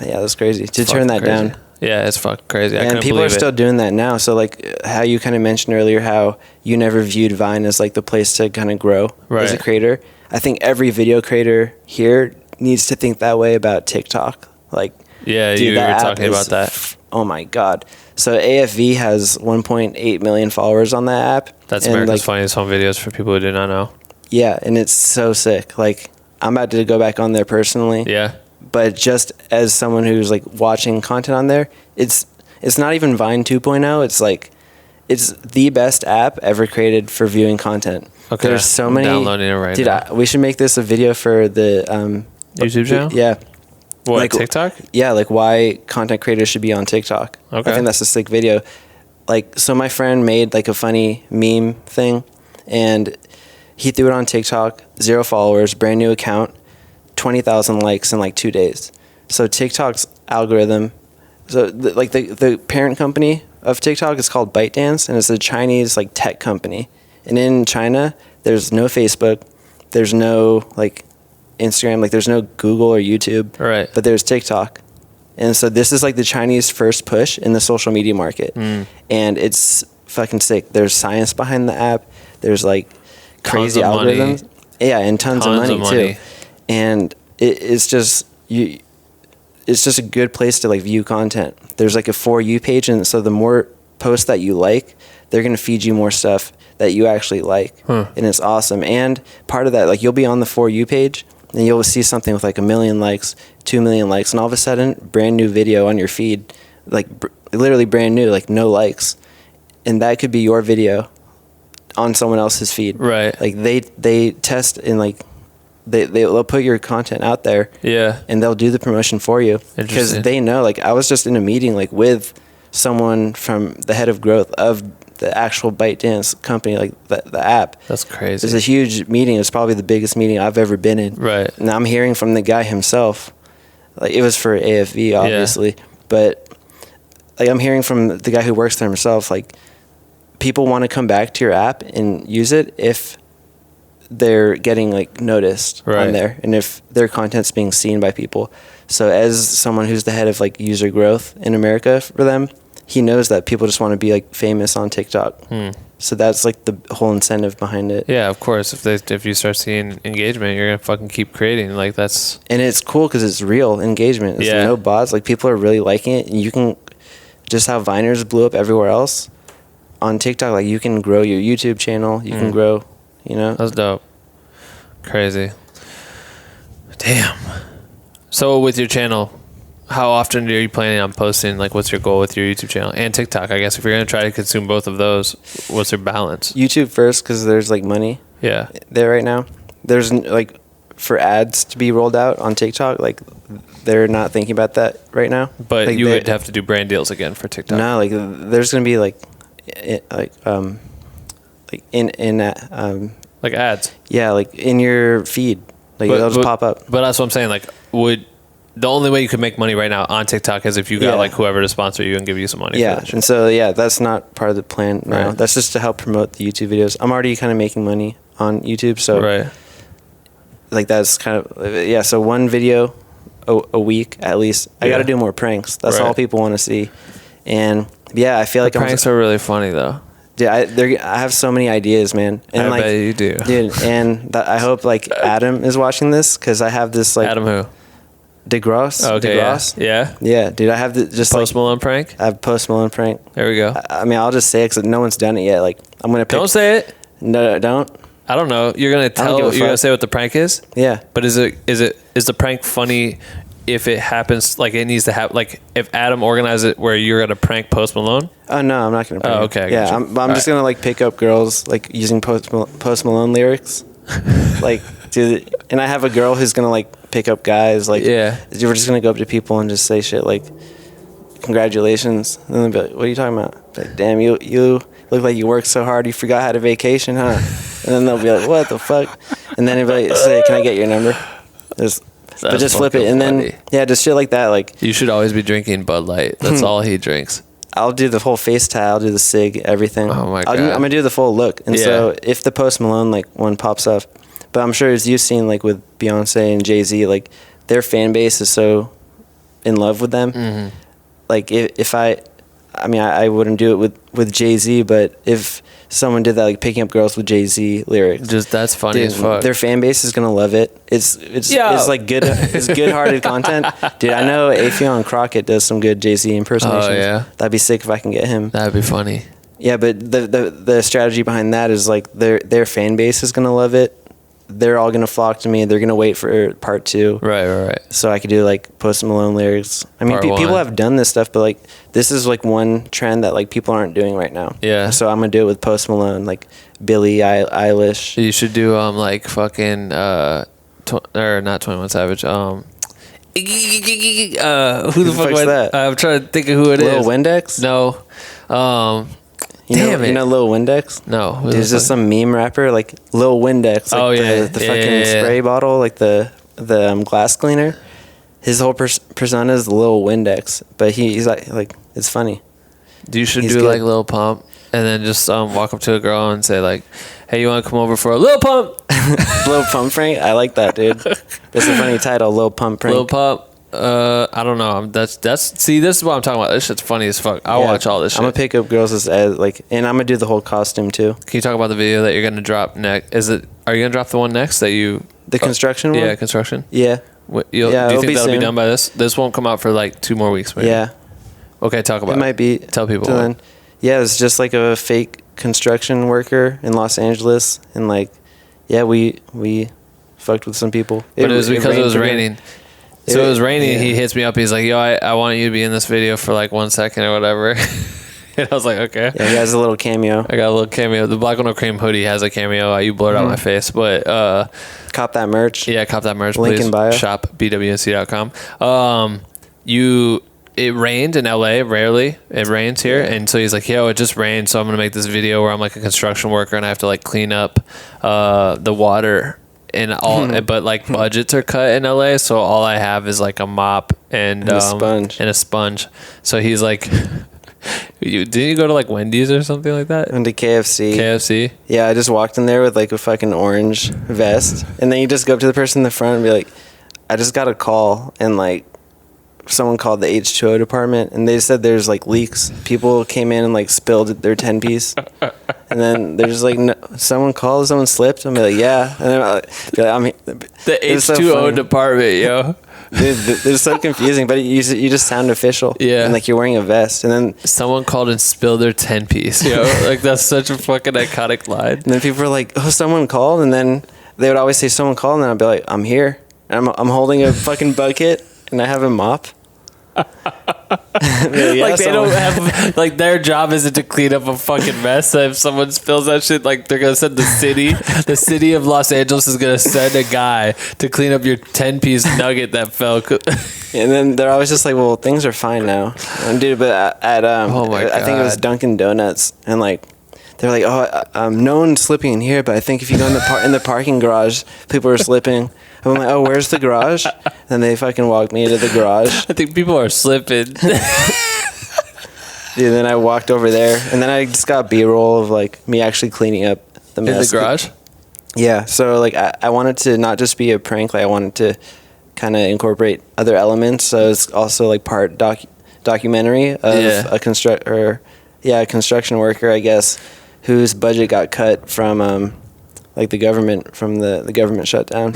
yeah, that's crazy to turn that Fucking crazy. down. Yeah, it's fucking crazy. I And couldn't people are believe still it. doing that now. So like how you kind of mentioned earlier, how you never viewed Vine as like the place to kind of grow as a Right. creator. I think every video creator here needs to think that way about TikTok. Like, Yeah, dude, you were that app talking about is that. Oh my god! So AFV has 1.8 million followers on that app. That's and, America's like, Funniest Home Videos for people who do not know. Yeah, and it's so sick. Like, I'm about to go back on there personally. Yeah. But just as someone who's like watching content on there, it's not even Vine 2.0. It's like, it's the best app ever created for viewing content. Okay. There's so I'm many. downloading it right dude, now. we should make this a video for the YouTube channel? Yeah. What, like, TikTok? Yeah, like why content creators should be on TikTok. Okay. I think that's a sick video. Like, so my friend made like a funny meme thing, and he threw it on TikTok, 0 followers, brand new account, 20,000 likes in like 2 days. So TikTok's algorithm, so the parent company of TikTok is called ByteDance, and it's a Chinese like tech company. And in China, there's no Facebook, there's no like Instagram, like there's no Google or YouTube, Right. but there's TikTok. And so this is like the Chinese first push in the social media market. And it's fucking sick. There's science behind the app. There's like crazy Tons of money. algorithms. Yeah, and tons of money too. And it's just it's just a good place to like view content. There's like a For You page, and so the more posts that you like, they're going to feed you more stuff that you actually like. And it's awesome. And part of that, like, you'll be on the For You page and you'll see something with like 1 million likes, 2 million likes, and all of a sudden, brand new video on your feed, like literally brand new, like no likes. And that could be your video on someone else's feed. Right. Like they test and like they'll put your content out there. Yeah. And they'll do the promotion for you because Interesting. they know. Like, I was just in a meeting like with someone from the head of growth of the actual ByteDance company, like the app. That's crazy. It's a huge meeting. It's probably the biggest meeting I've ever been in. Right. And I'm hearing from the guy himself. Like, it was for AFV, obviously, but like, I'm hearing from the guy who works there himself. Like, people want to come back to your app and use it if they're getting like noticed Right. on there, and if their content's being seen by people. So as someone who's the head of like user growth in America for them, he knows that people just want to be like famous on TikTok. So that's like the whole incentive behind it. Yeah, of course. If you start seeing engagement, you're gonna fucking keep creating. Like, that's And it's cool because it's real engagement. It's Yeah. no bots. Like, people are really liking it, and you can just how Viners blew up everywhere else on TikTok. Like, you can grow your YouTube channel. You can grow, you know. that's dope. Crazy. Damn. So with your channel, how often are you planning on posting? Like, what's your goal with your YouTube channel and TikTok? I guess if you're gonna try to consume both of those, what's your balance? YouTube first because there's like money Yeah. there right now. There's like for ads to be rolled out on TikTok. Like, they're not thinking about that right now. But like, you would have to do brand deals again for TikTok. No, like there's gonna be like Like ads. yeah, like in your feed, like they'll just pop up. But that's what I'm saying. Like, the only way you could make money right now on TikTok is if you got Yeah. like whoever to sponsor you and give you some money. Yeah, for that shit. and so that's not part of the plan now. Right. That's just to help promote the YouTube videos. I'm already kind of making money on YouTube, so Right. like that's kind of so one video a week at least. I got to Yeah. do more pranks. That's all Right. people want to see, and yeah, I feel like Pranks are really funny though. Yeah, I have so many ideas, man. And I like, bet you do. dude. And I hope like Adam is watching this because I have this like Adam who? DeGrosse. Okay. Yeah. DeGrosse. Yeah. Yeah, dude. I have just Post Malone prank. I have Post Malone prank. There we go. I mean, I'll just say it because no one's done it yet. Like, I'm gonna pick. Don't say it. No, don't. I don't know. You're gonna give a tell. You're gonna fuck. say what the prank is. Yeah. But is the prank funny if it happens? Like, it needs to happen. Like, if Adam organizes it where you're gonna prank Post Malone. Oh no, I'm not gonna. Prank Oh, him. okay, I Yeah, gotcha. I'm just gonna like pick up girls like using Post Malone lyrics, like dude. And I have a girl who's gonna like pick up guys. Like, Yeah. we're just gonna go up to people and just say shit like, "Congratulations," and they'll be like, "What are you talking about?" Like, damn, you look like you worked so hard, you forgot how to vacation, huh? And then they'll be like, "What the fuck?" And then they'll be like, "Say, can I get your number?" But just flip it, fucking and then funny. yeah, just shit like that. Like, You should always be drinking Bud Light. That's all he drinks. I'll do the whole face tie, I'll do the cig, everything. Oh my God. I'm gonna do the full look, and so Yeah. if the Post Malone like one pops up, but I'm sure as you've seen like with Beyonce and Jay-Z, like their fan base is so in love with them. Like if I mean I wouldn't do it with Jay-Z, but if someone did that, like picking up girls with Jay-Z lyrics. Just that's funny Dude, as fuck. their fan base is gonna love it. It's like good, it's good-hearted content. Dude, I know 𝐅𝐀𝐕𝐎𝐑𝐈𝐓𝐄 𝐂𝐚𝐬 does some good Jay-Z impersonations. Oh, yeah? That'd be sick if I can get him. That'd be funny. Yeah, but the strategy behind that is like their fan base is gonna love it. They're all gonna flock to me. They're gonna wait for part 2. Right. So I could do like Post Malone lyrics. I mean, Part people 1. have done this stuff, but like this is like one trend that like people aren't doing right now. Yeah. So I'm gonna do it with Post Malone, like Billie Eilish. You should do like fucking or not 21 Savage. Who the fuck fuck's that? I'm trying to think of who it is. Lil Windex? No. Damn it. You know Lil Windex? No. There's just some meme rapper like Lil Windex. Like Oh, yeah. The fucking spray bottle, like the glass cleaner. His whole persona is Lil Windex, but he's like it's funny. You should He's do good. like Lil Pump and then just walk up to a girl and say like, hey, you want to come over for a Lil Pump? Lil Pump prank? I like that, dude. That's a funny title, Lil Pump prank. Lil Pump. I don't know. See, this is what I'm talking about. This shit's funny as fuck. I'll watch all this shit. I'm gonna pick up girls as like, and I'm gonna do the whole costume too. Can you talk about the video that you're gonna drop next? Are you gonna drop the one next that you? The construction one? Yeah, construction. Yeah. Do Yeah, you it'll think be that'll be soon. done by this? This won't come out for like 2 more weeks, maybe. Yeah. Okay, talk about It might be. Tell people. till then. Yeah, it's just like a fake construction worker in Los Angeles, and like, yeah, we fucked with some people. But it was because it was rained raining. So it was raining. yeah. He hits me up. He's like, "Yo, I want you to be in this video for like 1 second or whatever." And I was like, "Okay." Yeah, he has a little cameo. I got a little cameo. The Black with No Cream hoodie has a cameo. You blurred out my face, but Cop that merch. yeah, cop that merch. Link please. in bio. Shop BWNC.com. It rained in LA. Rarely it rains here, and so he's like, "Yo, it just rained, so I'm gonna make this video where I'm like a construction worker and I have to like clean up the water." And all, but like budgets are cut in LA, so all I have is like a mop and a sponge. And a sponge. So he's like, didn't you go to like Wendy's or something like that? Went to KFC. KFC. Yeah, I just walked in there with like a fucking orange vest, and then you just go up to the person in the front and be like, "I just got a call, and like someone called the 𝐻2O department, and they said there's like leaks. People came in and like spilled their 10-piece, and then they're just like, no, someone called, someone slipped." I'm like, "Yeah," and then I'm like, The it's so 𝐻2O funny. department, yo. Dude, they're so confusing, but you just sound official. Yeah. and like you're wearing a vest, and then Someone called and spilled their 10-piece, yo. Like that's such a fucking iconic line. And then people were like, "Oh, someone called," and then they would always say, "Someone called," and then I'd be like, "I'm here." And I'm holding a fucking bucket, and I have a mop. Like they don't have like their job isn't to clean up a fucking mess. So if someone spills that shit, like they're gonna send the city of Los Angeles is gonna send a guy to clean up your 10-piece nugget that fell. And then they're always just like, "Well, things are fine now." And dude, but at Oh my I think it was God. Dunkin' Donuts, and like they're like, "Oh, no one's slipping in here, but I think if you go in the parking garage, people are slipping." I'm like, "Oh, where's the garage?" And they fucking walked me to the garage. I think people are slipping. Dude, then I walked over there, and then I just got B-roll of like me actually cleaning up the In mess. the garage? Yeah, so like I wanted to not just be a prank, like I wanted to kind of incorporate other elements. So it's also like part documentary of a construction worker, I guess, whose budget got cut from like the government, from the government shutdown.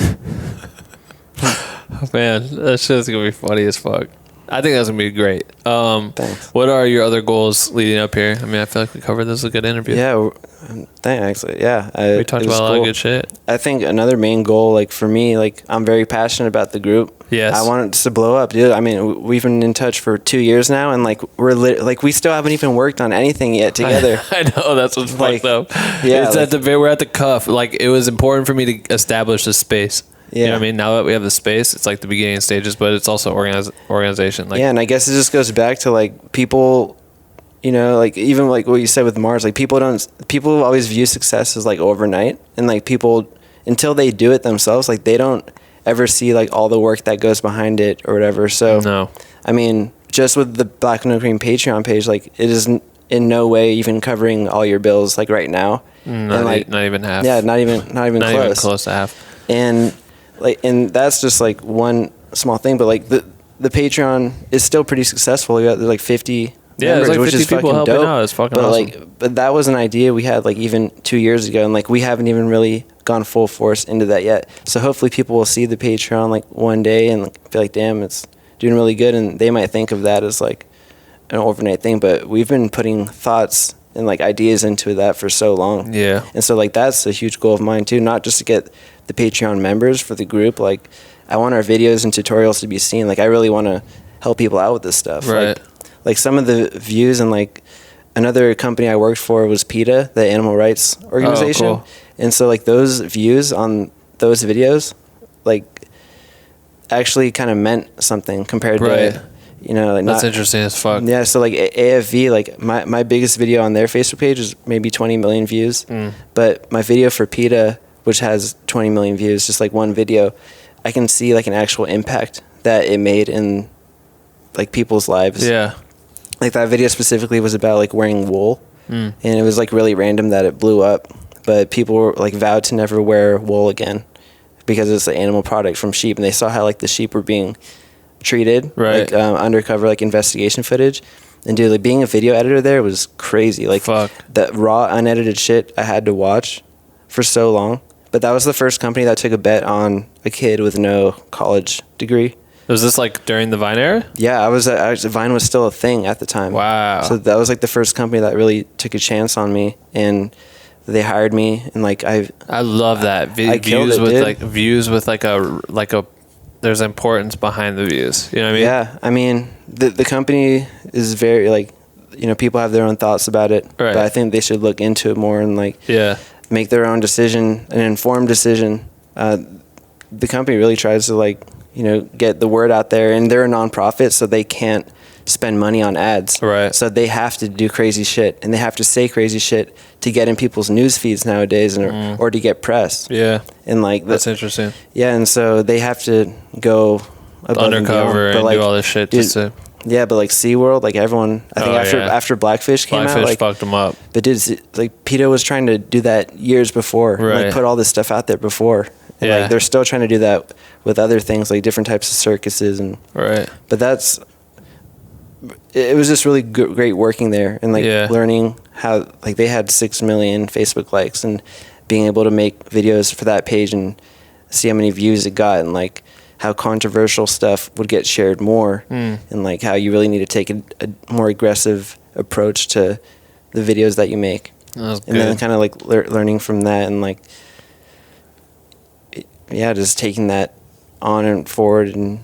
Man, that shit's gonna be funny as fuck. I think that's gonna be great. Thanks. What are your other goals leading up here? I mean, I feel like we covered this. A good interview. Yeah, thanks. Yeah, We talked about a lot of good shit. I think another main goal, like for me, like I'm very passionate about the group. Yes. I want it to blow up, dude. I mean, we've been in touch for 2 years now, and like we still haven't even worked on anything yet together. I know that's what's Like, fucked up. yeah, It's like- we're at the cuff. Like it was important for me to establish a space. You know Yeah. what I mean? Now that we have the space, it's like the beginning stages, but it's also organization. Like, Yeah, and I guess it just goes back to like people, you know, like even like what you said with Mars, like people always view success as like overnight, and like people, until they do it themselves, like they don't ever see like all the work that goes behind it or whatever. So No. I mean, just with the Black with No Cream Patreon page, like it is in no way even covering all your bills like right now. not, like, not even half. Yeah, not even not close. even close to half. And that's just like one small thing, but like the Patreon is still pretty successful. We got like 50 Yeah, members, it's like which 50 is people fucking helping dope. out. It's fucking but awesome. but that was an idea we had like even 2 years ago, and like we haven't even really gone full force into that yet. So hopefully people will see the Patreon like one day and like, feel like, damn, it's doing really good, and they might think of that as like an overnight thing. But we've been putting thoughts and like ideas into that for so long. Yeah. And so like that's a huge goal of mine too, not just to get the Patreon members for the group. Like I want our videos and tutorials to be seen. Like I really want to help people out with this stuff. Right. Like some of the views, and like another company I worked for was PETA, the animal rights organization. Oh, cool. And so like those views on those videos like actually kind of meant something compared Right. to, you know, like That's not, interesting as fuck. yeah, so like AFV, like my biggest video on their Facebook page is maybe 20 million views. But my video for PETA, which has 20 million views, just like one video, I can see like an actual impact that it made in like people's lives. Yeah. Like that video specifically was about like wearing wool, and it was like really random that it blew up, but people were like vowed to never wear wool again because it's an animal product from sheep, and they saw how like the sheep were being treated, right? Like undercover like investigation footage. And dude, like being a video editor there was crazy. Like Fuck. the raw unedited shit I had to watch for so long. But that was the first company that took a bet on a kid with no college degree. Was this like during the Vine era? Yeah, Vine was still a thing at the time. Wow. So that was like the first company that really took a chance on me, and they hired me, and like I love that. I killed it, dude. Views with like a there's importance behind the views. You know what I mean? Yeah, I mean the company is very like, you know, people have their own thoughts about it, Right. but I think they should look into it more and like Yeah. make their own decision, an informed decision. The company really tries to like, you know, get the word out there, and they're a nonprofit, so they can't spend money on ads. Right. So they have to do crazy shit, and they have to say crazy shit to get in people's news feeds nowadays, and or to get press. Yeah. And like That's interesting. Yeah, and so they have to go above Undercover and, and do all this shit just to. Yeah, but like SeaWorld, like everyone, I think after Blackfish came out, like fucked them up. but dude, like PETA was trying to do that years before, Right. like put all this stuff out there before. And Yeah. like they're still trying to do that with other things, like different types of circuses, and Right. but it was just really great working there, and like Yeah. learning how like they had 6 million Facebook likes, and being able to make videos for that page and see how many views it got, and like how controversial stuff would get shared more, and like how you really need to take a more aggressive approach to the videos that you make. That's And then good. kind of like learning from that, and like yeah, just taking that on and forward, and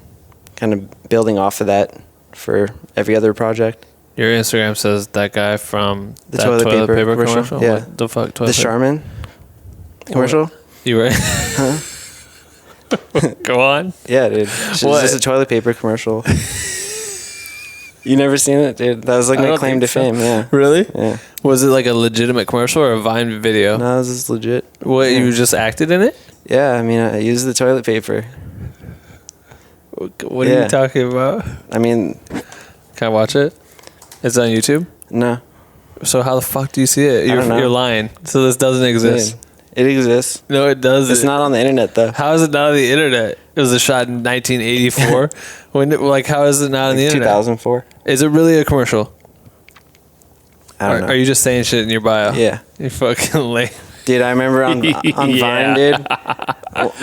kind of building off of that for every other project. Your Instagram says that guy from The that toilet paper commercial? commercial. Yeah. What the fuck? The Toilet paper? Charmin commercial? You right? Go on. Yeah, dude. It's What? just a toilet paper commercial. You never seen it, dude? That was like I my don't claim to think so. fame, yeah. Really? Yeah. Was it like a legitimate commercial or a Vine video? No, this is legit. What, Yeah. you just acted in it? Yeah, I mean, I use the toilet paper. What are Yeah. you talking about? I mean, Can I watch it? It's on YouTube? no. So how the fuck do you see it? don't know. You're lying. So this doesn't exist. Dude, it exists. No, it doesn't. It's not on the internet, though. How is it not on the internet? It was a shot in 1984. Like, how is it not on the internet? 2004. Is it really a commercial? I don't know. Are you just saying shit in your bio? Yeah. You fucking lame. Dude, I remember on Yeah. Vine, dude,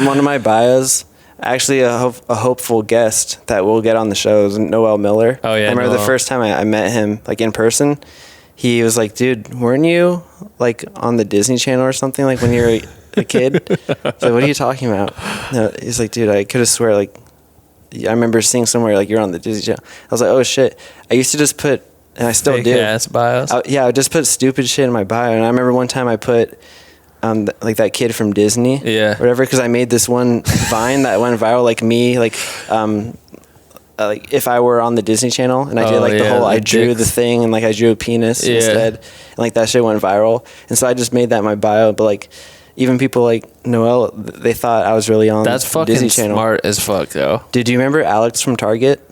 one of my bios, actually a hopeful guest that we'll get on the show is Noel Miller. Oh, yeah, I remember the Noel. first time I met him, like in person, he was like, dude, weren't you like on the Disney Channel or something, like when you were a kid? I was like, what are you talking about? No, he's like, dude, I could have swear, like, I remember seeing somewhere like you're on the Disney Channel. I was like, oh shit. I used to just put, and I still Fake do. ass bios. I would just put stupid shit in my bio. And I remember one time I put like that kid from Disney, Yeah. whatever, because I made this one Vine that went viral, like me, like if I were on the Disney Channel, and I did like the whole, I drew dicks. the thing, and like I drew a penis Yeah. instead, and like that shit went viral, and so I just made that my bio. But like even people like Noel, they thought I was really on That's the fucking Disney Channel. smart as fuck, though. Dude, do you remember Alex from Target?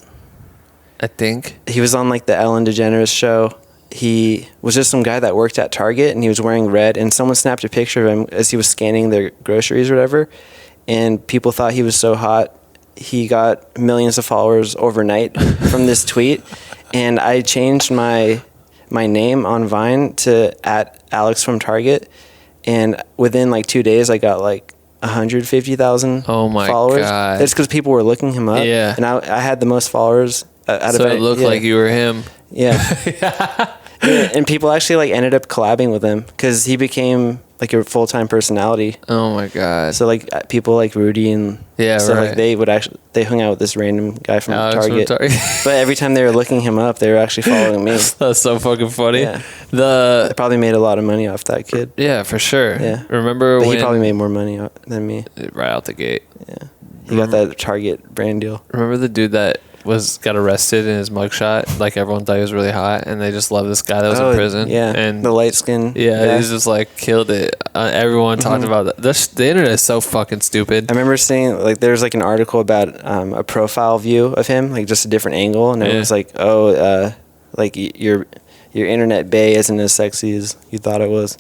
I think. He was on like the Ellen DeGeneres show. He was just some guy that worked at Target, and he was wearing red, and someone snapped a picture of him as he was scanning their groceries or whatever, and people thought he was so hot. He got millions of followers overnight from this tweet, and I changed my name on Vine to @Alex from Target, and within like 2 days I got like 150,000 followers. God. That's because people were looking him up. Yeah. And I had the most followers out of So it looked like you were him. Yeah. And people actually like ended up collabing with him because he became like a full-time personality. Oh my God. So like people like Rudy and like they hung out with this random guy from Alex Target. from Target. But every time they were looking him up, they were actually following me. That's so fucking funny. Yeah. They probably made a lot of money off that kid. Yeah, for sure. Yeah. Remember But when he probably made more money than me. right out the gate. Yeah. He got that Target brand deal. Remember the dude that got arrested in his mugshot? Like everyone thought he was really hot, and they just loved this guy that was in prison. Yeah, and the light skin. Yeah, he's just like killed it. Everyone talked about that. The internet is so fucking stupid. I remember seeing like there's like an article about a profile view of him, like just a different angle, and it was like, like your internet bae isn't as sexy as you thought it was.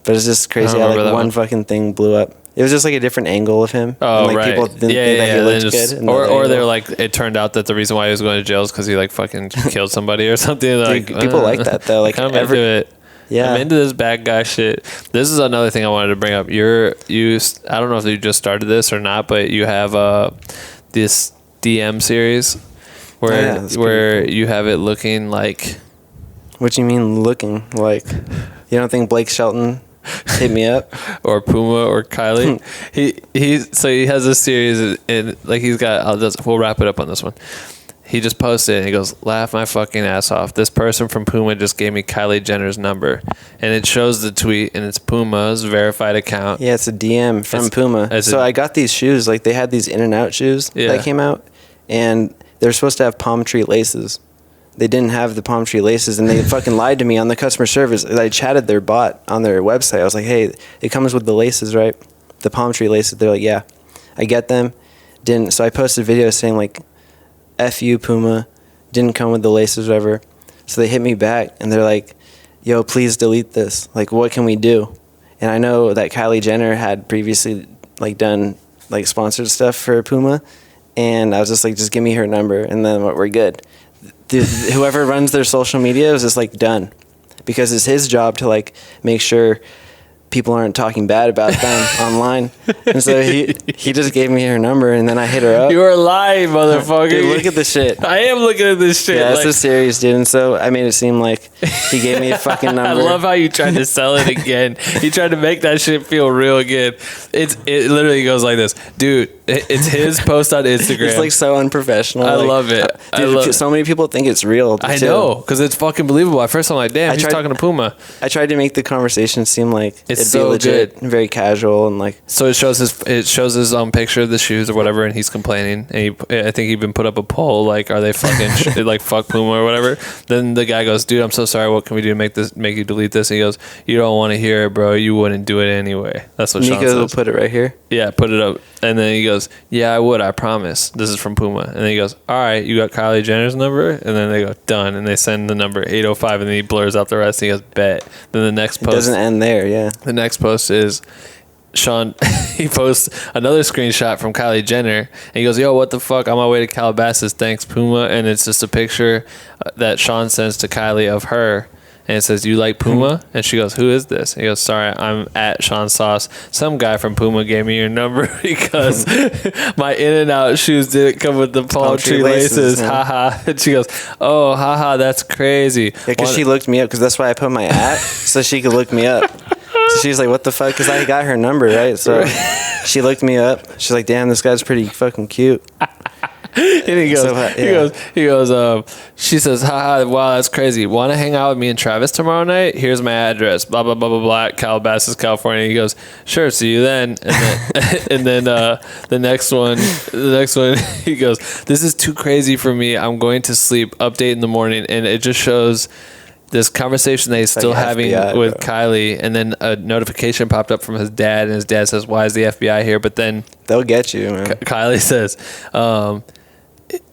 But it's just crazy how like one fucking thing blew up. It was just like a different angle of him. Oh, and, like, right. People didn't think that he looked good. Or they're like, it turned out that the reason why he was going to jail is because he like fucking killed somebody or something. Dude, Like people like that though. Like I'm into it. Yeah, I'm into this bad guy shit. This is another thing I wanted to bring up. I don't know if you just started this or not, but you have this DM series where cool. you have it looking like. What do you mean looking like? You don't think Blake Shelton hit me up? Or Puma or Kylie? he has this series and like he's got. We'll wrap it up on this one. He just posted and he goes, "Laugh my fucking ass off. This person from Puma just gave me Kylie Jenner's number." And it shows the tweet and it's Puma's verified account. Yeah, it's a DM from Puma. So I got these shoes. Like they had these In and Out shoes that came out, and they're supposed to have palm tree laces. They didn't have the palm tree laces, and they fucking lied to me on the customer service. I chatted their bot on their website. I was like, "Hey, it comes with the laces, right? The palm tree laces." They're like, "Yeah, I get them." Didn't. So I posted videos saying like, "F you, Puma, didn't come with the laces, whatever." So they hit me back and they're like, "Yo, please delete this. Like, what can we do?" And I know that Kylie Jenner had previously like done like sponsored stuff for Puma, and I was just like, "Just give me her number, and then we're good." Whoever runs their social media is just like done, because it's his job to like make sure people aren't talking bad about them online. And so he just gave me her number, and then I hit her up. You are lying, motherfucker. Dude, look at this shit. I am looking at this shit. Yeah, it's a serious dude. And so I made it seem like he gave me a fucking number. I love how you tried to sell it again. You tried to make that shit feel real again. It literally goes like this. Dude, it's his post on Instagram. It's like so unprofessional. I like, love it. Dude, so many people think it's real. I know, because it's fucking believable. At first I'm like, damn, he's talking to Puma. I tried to make the conversation seem like it's it'd so be legit good and very casual, and like so it shows his picture of the shoes or whatever, and he's complaining, and I think he even put up a poll like, are they fucking like fuck Puma or whatever. Then the guy goes, "Dude, I'm so sorry, what can we do to make you delete this?" And he goes, "You don't want to hear it, bro, you wouldn't do it anyway." That's what Sean Nico says. will put it right here. Yeah, put it up. And then he goes, "Yeah, I would, I promise. This is from Puma." And then he goes, "All right, you got Kylie Jenner's number?" And then they go, "Done." And they send the number 805, and then he blurs out the rest, and he goes, "Bet." Then the next post. It doesn't end there, yeah. The next post is Sean, he posts another screenshot from Kylie Jenner, and he goes, "Yo, what the fuck? On my way to Calabasas, thanks, Puma." And it's just a picture that Sean sends to Kylie of her. And it says, "You like Puma?" And she goes, "Who is this?" And he goes, "Sorry, I'm at SeanSauce. Some guy from Puma gave me your number because my In-N-Out shoes didn't come with the palm tree laces. Haha." And she goes, "Oh, haha, that's crazy." Yeah, because she looked me up, because that's why I put my @ so she could look me up. So she's like, "What the fuck?" Because I got her number, right? So she looked me up. She's like, "Damn, this guy's pretty fucking cute." And he goes, she says, "Haha, wow, that's crazy. Want to hang out with me and Travis tomorrow night? Here's my address, blah, blah, blah, blah, blah, Calabasas, California." He goes, "Sure, see you then." And then the next one, he goes, "This is too crazy for me. I'm going to sleep. Update in the morning." And it just shows this conversation that he's still having with Kylie, and then a notification popped up from his dad, and his dad says, "Why is the FBI here?" But then they'll get you, man. Kylie says,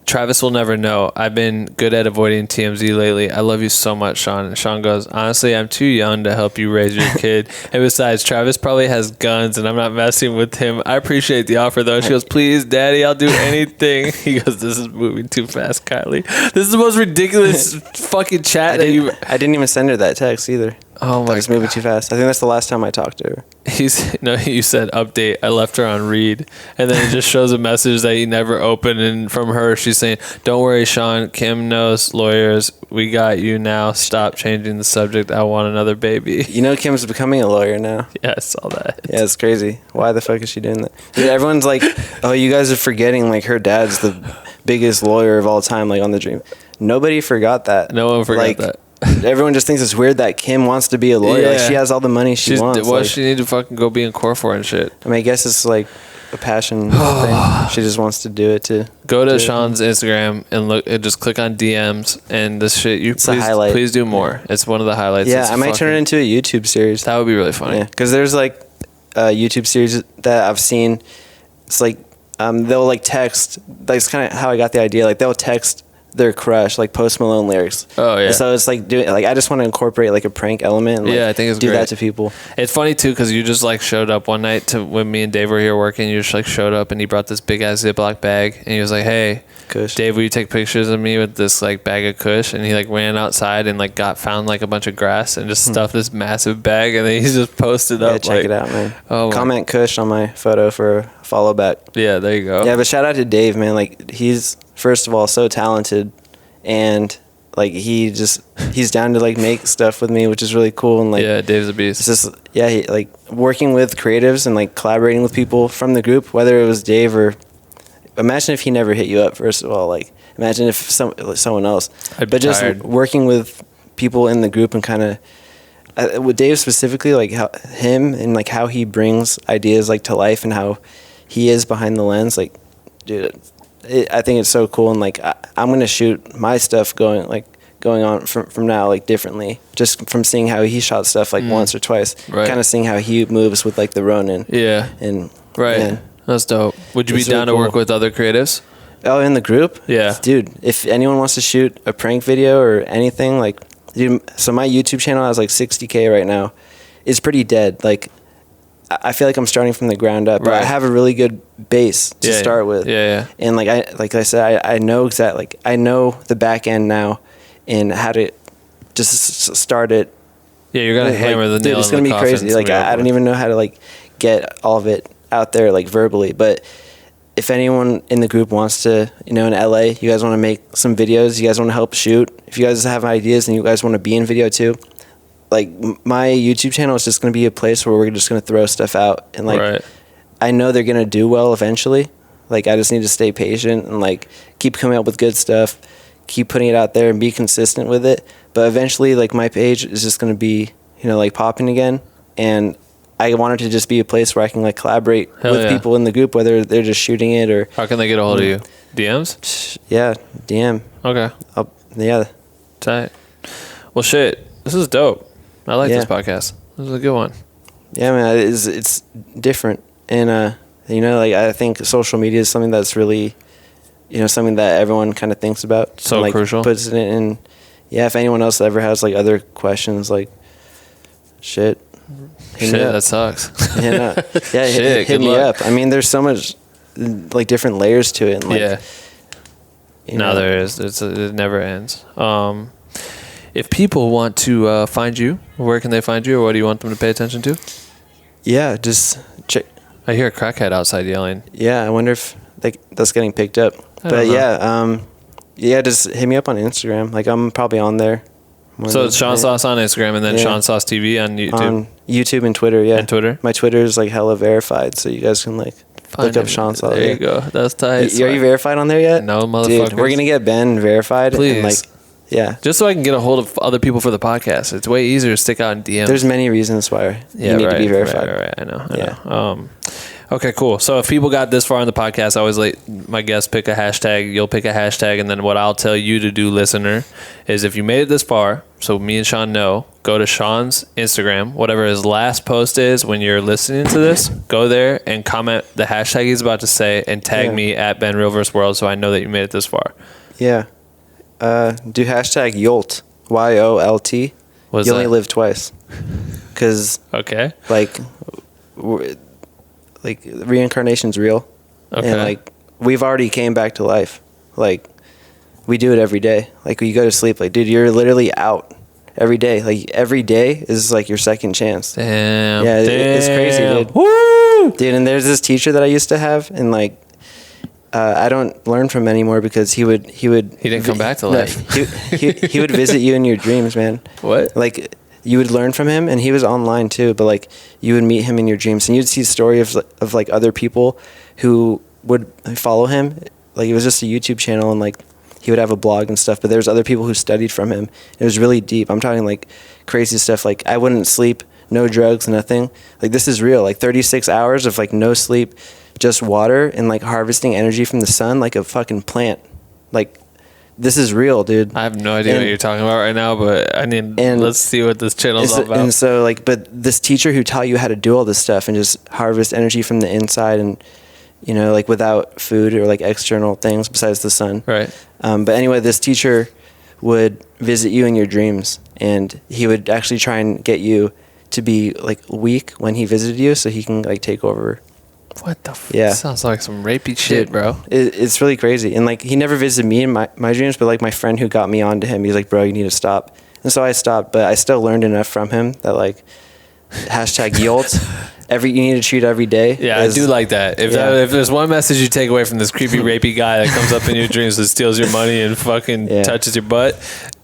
Travis will never know. I've been good at avoiding TMZ lately. I love you so much, Sean. And Sean goes, honestly, I'm too young to help you raise your kid. And besides, Travis probably has guns and I'm not messing with him. I appreciate the offer though. She goes, please, daddy, I'll do anything. He goes, this is moving too fast, Kylie. This is the most ridiculous fucking chat I didn't even send her that text either. Oh my It's moving too fast. I think that's the last time I talked to her. You said update. I left her on read, and then it just shows a message that you never opened. And from her, she's saying, "Don't worry, Sean. Kim knows lawyers. We got you now. Stop changing the subject. I want another baby." You know, Kim's becoming a lawyer now. Yeah, I saw that. Yeah, it's crazy. Why the fuck is she doing that? Dude, everyone's like, "Oh, you guys are forgetting like her dad's the biggest lawyer of all time, like on the Dream." Nobody forgot that. No one forgot that. Everyone just thinks it's weird that Kim wants to be a lawyer. Yeah. Like, she has all the money she wants. What does she need to fucking go be in court for and shit? I mean, I guess it's like a passion thing. She just wants to do it to go to Sean's Instagram and look. And just click on DMs and this shit. It's a highlight. Please do more. It's one of the highlights. Yeah, I might turn it into a YouTube series. That would be really funny. Yeah, because there's like a YouTube series that I've seen. It's like they'll like text. That's kind of how I got the idea. Like they'll text their crush, like Post Malone lyrics. Oh yeah. And so it's like doing like I just want to incorporate like a prank element. And, like, I think it's do great. that to people. It's funny too because you just like showed up one night to when me and Dave were here working. You just like showed up and he brought this big ass Ziploc bag and he was like, "Hey, Kush. Dave, will you take pictures of me with this like bag of Kush?" And he like ran outside and like found like a bunch of grass and just stuffed this massive bag and then he just posted up. Check like, it out, man. Oh, comment Kush on my photo for a follow back. Yeah, there you go. Yeah, but shout out to Dave, man. Like he's first of all so talented. And like he's down to like make stuff with me, which is really cool. And like Dave's a beast. It's just he, like working with creatives and like collaborating with people from the group, whether it was Dave or imagine if he never hit you up. First of all, like imagine if someone else. But just working with people in the group and kind of with Dave specifically, like how him and like how he brings ideas like to life and how he is behind the lens, like dude. I think it's so cool, and like I'm gonna shoot my stuff going on from now like differently, just from seeing how he shot stuff like once or twice, kind of seeing how he moves with like the Ronin. Yeah, and man, that's dope. Would you be down to work with other creatives? Oh, in the group? Yeah, dude. If anyone wants to shoot a prank video or anything, like, dude. So my YouTube channel has like 60K right now. It's pretty dead. Like, I feel like I'm starting from the ground up, but I have a really good base to start with. Yeah. And like I said, I know exactly, like I know the back end now and how to just start it. Yeah, you're gonna hammer the nail. It's gonna be crazy. Like I don't even know how to like get all of it out there like verbally. But if anyone in the group wants to, in LA, you guys want to make some videos, you guys want to help shoot. If you guys have ideas and you guys want to be in video too. Like my YouTube channel is just going to be a place where we're just going to throw stuff out and like I know they're going to do well eventually. Like I just need to stay patient and like keep coming up with good stuff, keep putting it out there and be consistent with it. But eventually like my page is just going to be, like popping again. And I want it to just be a place where I can like collaborate with people in the group, whether they're just shooting it or. How can they get a hold of you? DMs? Yeah, DM. Okay. Tight. Well, shit. This is dope. I like this podcast. This is a good one. Yeah, man, it's different, and like I think social media is something that's really, something that everyone kind of thinks about. So and, like, crucial. Puts it in. Yeah, if anyone else ever has like other questions, like, shit, that sucks. Hit me up. I mean, there's so much like different layers to it. And, like, there is. It never ends. If people want to find you, where can they find you, or what do you want them to pay attention to? Yeah, just check. I hear a crackhead outside yelling. Yeah, I wonder if that's getting picked up. But just hit me up on Instagram. Like I'm probably on there. So it's SeanSauce on Instagram and then SeanSauce TV on YouTube. On YouTube and Twitter, yeah. And Twitter. My Twitter is like hella verified, so you guys can like look up SeanSauce. There you go. That's tight. Are you verified on there yet? No, motherfucker. Dude, we're gonna get Ben verified. Please. And, like, yeah. Just so I can get a hold of other people for the podcast. It's way easier to stick out in DMs. There's many reasons why you need to be verified. Right. I know. Okay, cool. So if people got this far in the podcast, I always let my guests pick a hashtag. You'll pick a hashtag, and then what I'll tell you to do, listener, is if you made it this far, so me and Sean know, go to Sean's Instagram, whatever his last post is when you're listening to this, go there and comment the hashtag he's about to say and tag me at BenRealVS so I know that you made it this far. Yeah. Do hashtag YOLT, YOLT. You only live twice. Because, like reincarnation's real. Okay. And, like, we've already came back to life. Like, we do it every day. Like, you go to sleep, like, dude, you're literally out every day. Like, every day is, like, your second chance. Damn. Yeah, it's crazy, dude. Woo! Dude, and there's this teacher that I used to have, and, like, I don't learn from him anymore because he didn't come back to life. He would visit you in your dreams, man. What? Like, you would learn from him, and he was online too, but, like, you would meet him in your dreams, and you'd see stories of like other people who would follow him. Like, it was just a YouTube channel, and, like, he would have a blog and stuff, but there's other people who studied from him. It was really deep. I'm talking, like, crazy stuff. Like, I wouldn't sleep, no drugs, nothing. Like, this is real. Like, 36 hours of, like, no sleep, just water, and, like, harvesting energy from the sun like a fucking plant. Like, this is real, dude. I have no idea what you're talking about right now, but let's see what this channel's all about. And so, like, but this teacher who taught you how to do all this stuff and just harvest energy from the inside, and, you know, like, without food or, like, external things besides the sun. Right. But anyway, this teacher would visit you in your dreams, and he would actually try and get you to be, like, weak when he visited you so he can, like, take over. What the fuck? Yeah. Sounds like some rapey shit, bro. It's really crazy. And, like, he never visited me in my dreams, but, like, my friend who got me onto him, he's like, bro, you need to stop. And so I stopped, but I still learned enough from him that, like, hashtag YOLT, you need to treat every day. Yeah, I do like that. If there's one message you take away from this creepy, rapey guy that comes up in your dreams and steals your money and fucking touches your butt,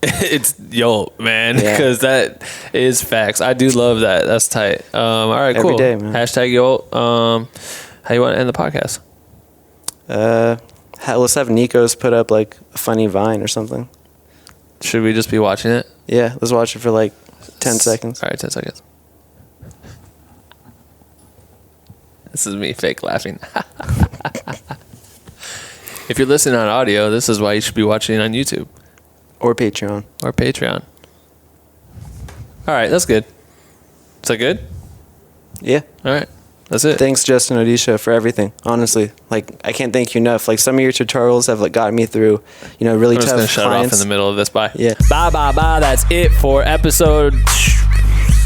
it's YOLT, man, because that is facts. I do love that. That's tight. All right, cool. Every day, man. Hashtag YOLT. How you want to end the podcast? Let's have Nico's put up, like, a funny Vine or something. Should we just be watching it? Yeah, let's watch it for, like, 10 seconds. All right, 10 seconds. This is me fake laughing. If you're listening on audio, this is why you should be watching on YouTube. Or Patreon. All right, that's good. Is that good? Yeah. All right. That's it. Thanks, Justin Odisha, for everything. Honestly, like, I can't thank you enough. Like, some of your tutorials have, like, gotten me through, you know, really tough clients. I'm just gonna shut it off in the middle of this. Bye. Yeah. Bye. That's it for episode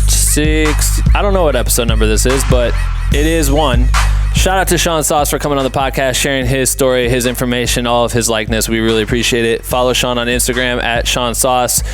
6. I don't know what episode number this is, but it is 1. Shout out to SeanSauce for coming on the podcast, sharing his story, his information, all of his likeness. We really appreciate it. Follow Sean on Instagram at SeanSauce.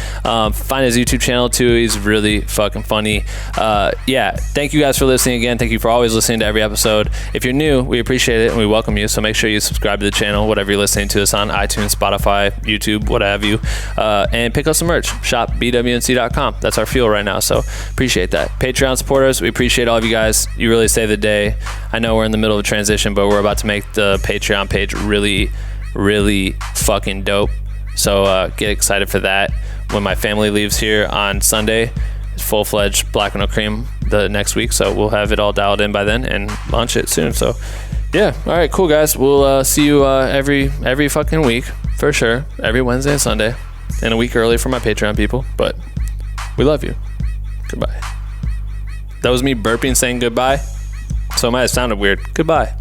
Find his YouTube channel too. He's really fucking funny. Thank you guys for listening again. Thank you for always listening to every episode. If you're new, we appreciate it and we welcome you. So make sure you subscribe to the channel, whatever you're listening to us on, iTunes, Spotify, YouTube, what have you. And pick up some merch. Shop BWNC.com. That's our fuel right now. So appreciate that. Patreon supporters, we appreciate all of you guys. You really save the day. I know we're in the middle of a transition, but we're about to make the Patreon page really, really fucking dope. So get excited for that. When my family leaves here on Sunday, it's full-fledged Black with No Cream the next week. So we'll have it all dialed in by then and launch it soon. So yeah, all right, cool guys. We'll see you every fucking week for sure. Every Wednesday and Sunday, and a week early for my Patreon people. But we love you. Goodbye. That was me burping saying goodbye. So it might have sounded weird. Goodbye.